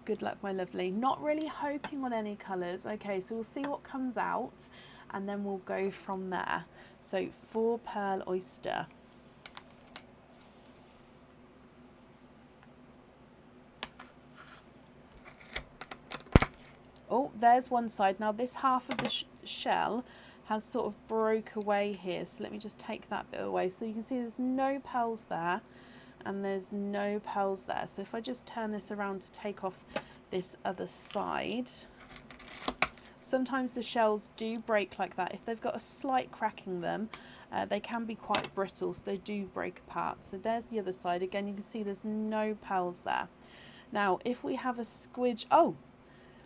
Good luck, my lovely. Not really hoping on any colours. Okay, so we'll see what comes out, and then we'll go from there. So 4 pearl oyster. Oh, there's one side. Now this half of the shell has sort of broke away here. So let me just take that bit away. So you can see there's no pearls there, and there's no pearls there. So if I just turn this around to take off this other side, sometimes the shells do break like that. If they've got a slight crack in them, they can be quite brittle, so they do break apart. So there's the other side. Again, you can see there's no pearls there. Now, if we have a squidge, oh,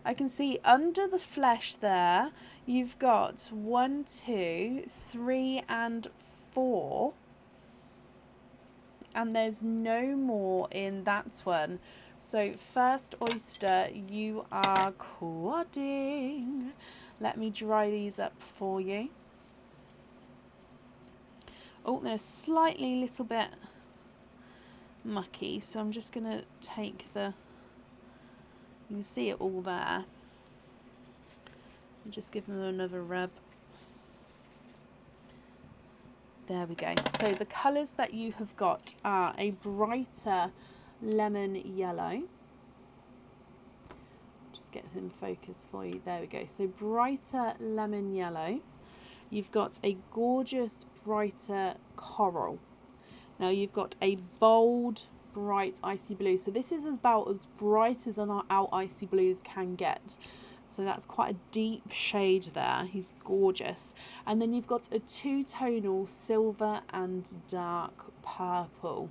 I can see under the flesh there, you've got 1, 2, 3, and 4. And there's no more in that one. So first oyster, you are quadding. Let me dry these up for you. Oh, they're slightly little bit mucky, so I'm just going to take the, you can see it all there, and just give them another rub. There we go. So the colours that you have got are a brighter lemon yellow. Just get them focused for you. There we go. So brighter lemon yellow. You've got a gorgeous brighter coral. Now you've got a bold bright icy blue. So this is about as bright as our icy blues can get. So that's quite a deep shade there. He's gorgeous. And then you've got a two-tonal silver and dark purple.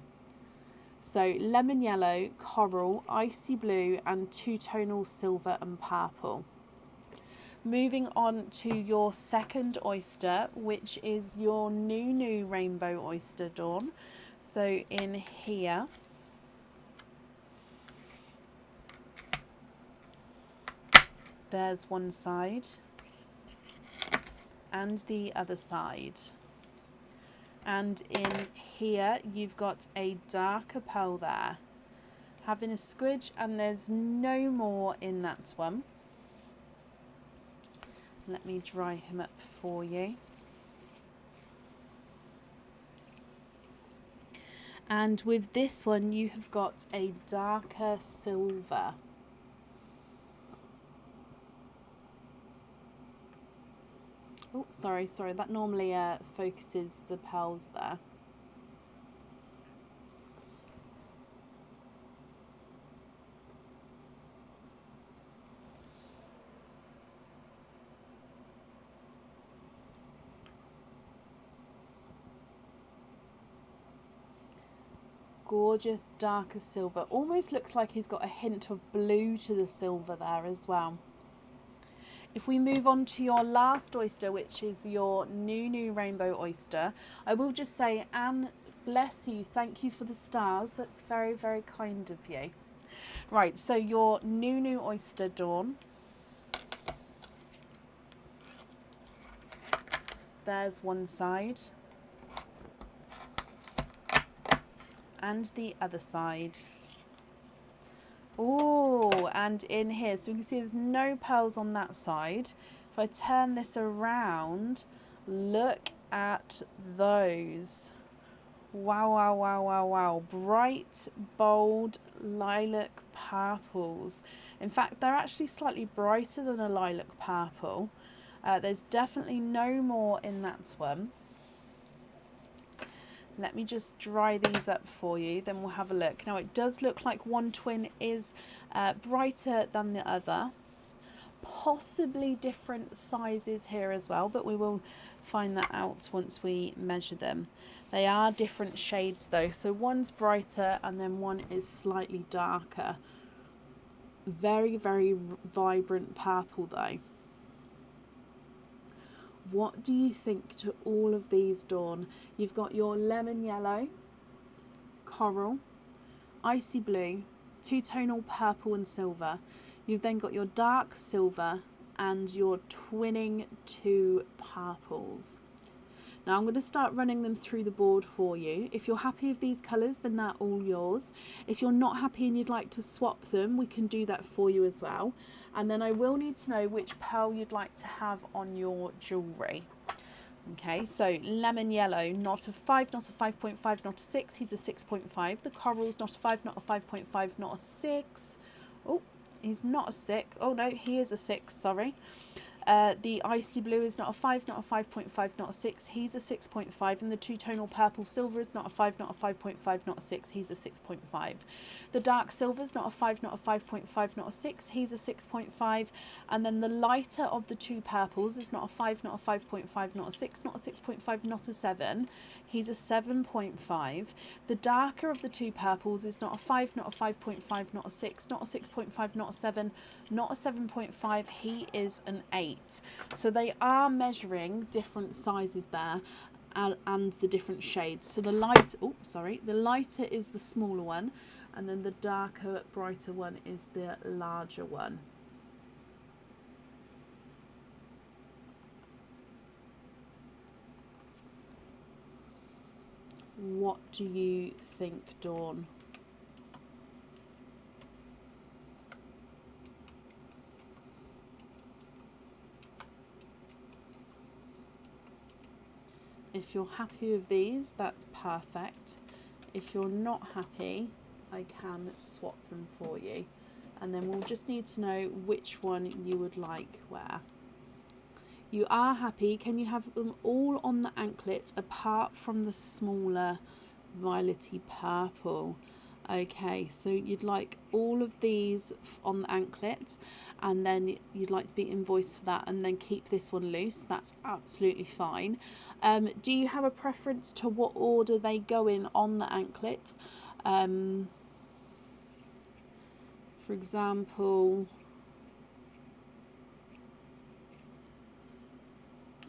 So lemon yellow, coral, icy blue, and two-tonal silver and purple. Moving on to your second oyster, which is your new rainbow oyster, Dawn. So in here, there's one side and the other side. And in here, you've got a darker pearl there, having a squidge, and there's no more in that one. Let me dry him up for you. And with this one, you have got a darker silver. Oh, sorry, that normally focuses the pearls there. Gorgeous darker silver. Almost looks like he's got a hint of blue to the silver there as well. If we move on to your last oyster, which is your new rainbow oyster, I will just say, Anne, bless you, thank you for the stars. That's very, very kind of you. Right, so your new oyster, Dawn. There's one side. And the other side. Oh, and in here, so we can see there's no pearls on that side. If I turn this around, look at those. Wow, wow, wow, wow, wow. Bright, bold lilac purples. In fact, they're actually slightly brighter than a lilac purple. There's definitely no more in that one. Let me just dry these up for you, then we'll have a look. Now it does look like one twin is brighter than the other. Possibly different sizes here as well, but we will find that out once we measure them. They are different shades though, so one's brighter and then one is slightly darker. Very, very vibrant purple though. What do you think to all of these, Dawn? You've got your lemon yellow, coral, icy blue, two-tonal purple and silver. You've then got your dark silver and your twinning two purples. Now I'm going to start running them through the board for you. If you're happy with these colours, then they're all yours. If you're not happy and you'd like to swap them, we can do that for you as well. And then I will need to know which pearl you'd like to have on your jewellery. Okay, so lemon yellow, not a 5, not a 5.5, not a 6, he's a 6.5. The coral's not a 5, not a 5.5, not a 6. Oh, he's not a 6. Oh no, he is a 6, sorry. The icy blue is not a 5, not a 5.5, not a 6, he's a 6.5. And the two-tonal purple silver is not a 5, not a 5.5, not a 6, he's a 6.5. The dark silver is not a 5, not a 5.5, not a 6, he's a 6.5. And then the lighter of the two purples is not a 5, not a 5.5, not a 6, not a 6.5, not a 7, he's a 7.5. The darker of the two purples is not a 5, not a 5.5, not a 6, not a 6.5, not a 7, not a 7.5, he is an 8. So they are measuring different sizes there and the different shades. So the the lighter is the smaller one, and then the darker, brighter one is the larger one. What do you think, Dawn? If you're happy with these, that's perfect. If you're not happy, I can swap them for you. And then we'll just need to know which one you would like where. You are happy. Can you have them all on the anklet apart from the smaller violety purple? Okay, so you'd like all of these on the anklet, and then you'd like to be invoiced for that, and then keep this one loose. That's absolutely fine. Do you have a preference to what order they go in on the anklet? For example,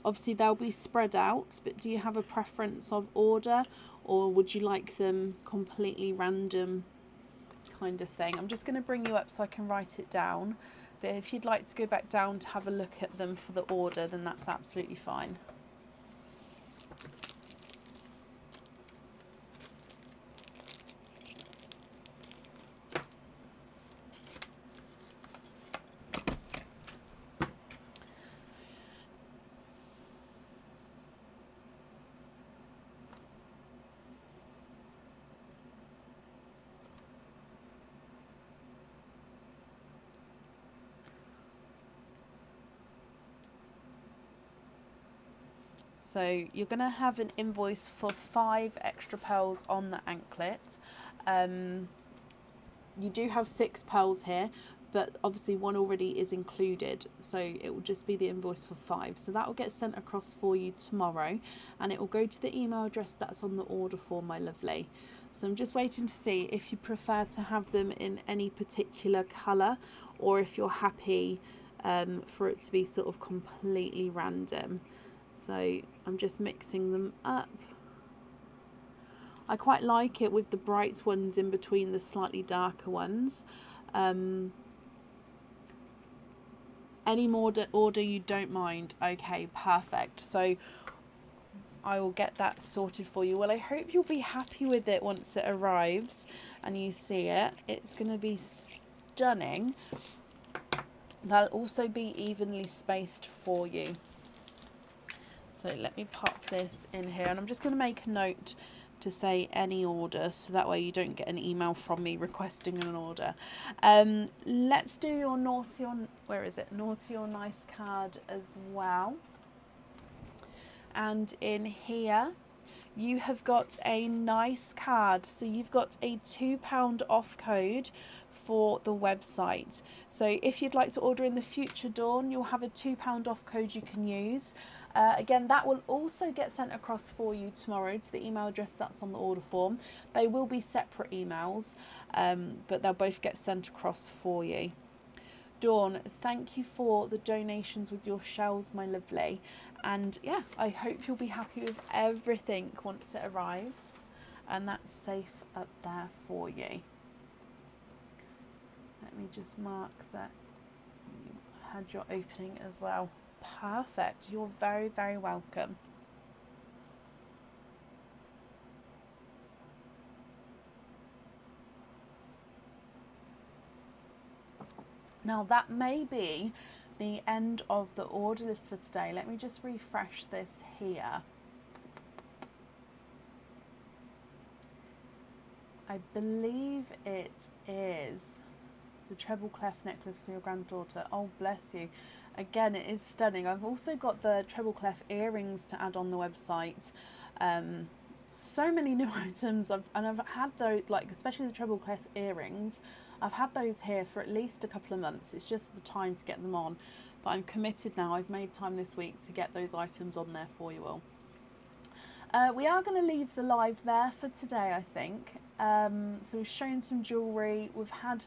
obviously they'll be spread out, but do you have a preference of order, or would you like them completely random kind of thing? I'm just going to bring you up so I can write it down, but if you'd like to go back down to have a look at them for the order, then that's absolutely fine. So you're going to have an invoice for 5 extra pearls on the anklet. You do have 6 pearls here, but obviously one already is included, so it will just be the invoice for 5. So that will get sent across for you tomorrow, and it will go to the email address that's on the order form, my lovely. So I'm just waiting to see if you prefer to have them in any particular colour, or if you're happy for it to be sort of completely random. So I'm just mixing them up. I quite like it with the bright ones in between the slightly darker ones. Any more order you don't mind? Okay, perfect. So I will get that sorted for you. Well, I hope you'll be happy with it once it arrives and you see it. It's going to be stunning. They'll also be evenly spaced for you. So let me pop this in here, and I'm just going to make a note to say any order, so that way you don't get an email from me requesting an order. Let's do your naughty or, where is it? Naughty or nice card as well. And in here, you have got a nice card. So you've got a £2 off code for the website. So if you'd like to order in the future, Dawn, you'll have a £2 off code you can use. Again, that will also get sent across for you tomorrow to the email address that's on the order form. They will be separate emails, but they'll both get sent across for you. Dawn, thank you for the donations with your shells, my lovely. And yeah, I hope you'll be happy with everything once it arrives. And that's safe up there for you. Let me just mark that you had your opening as well. Perfect. You're very, very welcome. Now that may be the end of the order list for today. Let me just refresh this here. I believe it is the treble clef necklace for your granddaughter. Oh, bless you. Again, it is stunning. I've also got the treble clef earrings to add on the website. So many new items. I've had those, like especially the treble clef earrings. I've had those here for at least a couple of months. It's just the time to get them on. But I'm committed now. I've made time this week to get those items on there for you all. We are going to leave the live there for today, I think. So we've shown some jewellery. We've had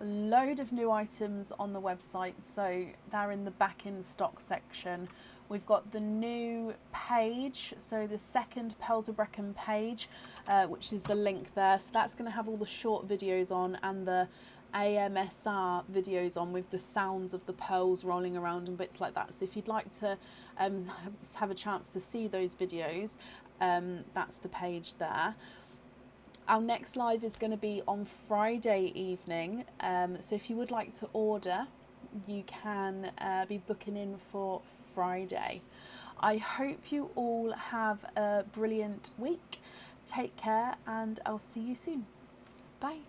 a load of new items on the website, so they're in the back in stock section. We've got the new page, so the second Pearls of Brecon page, which is the link there. So that's going to have all the short videos on and the AMSR videos on with the sounds of the pearls rolling around and bits like that. So if you'd like to have a chance to see those videos, That's the page there. Our next live is going to be on Friday evening, so if you would like to order, you can be booking in for Friday. I hope you all have a brilliant week. Take care, and I'll see you soon. Bye.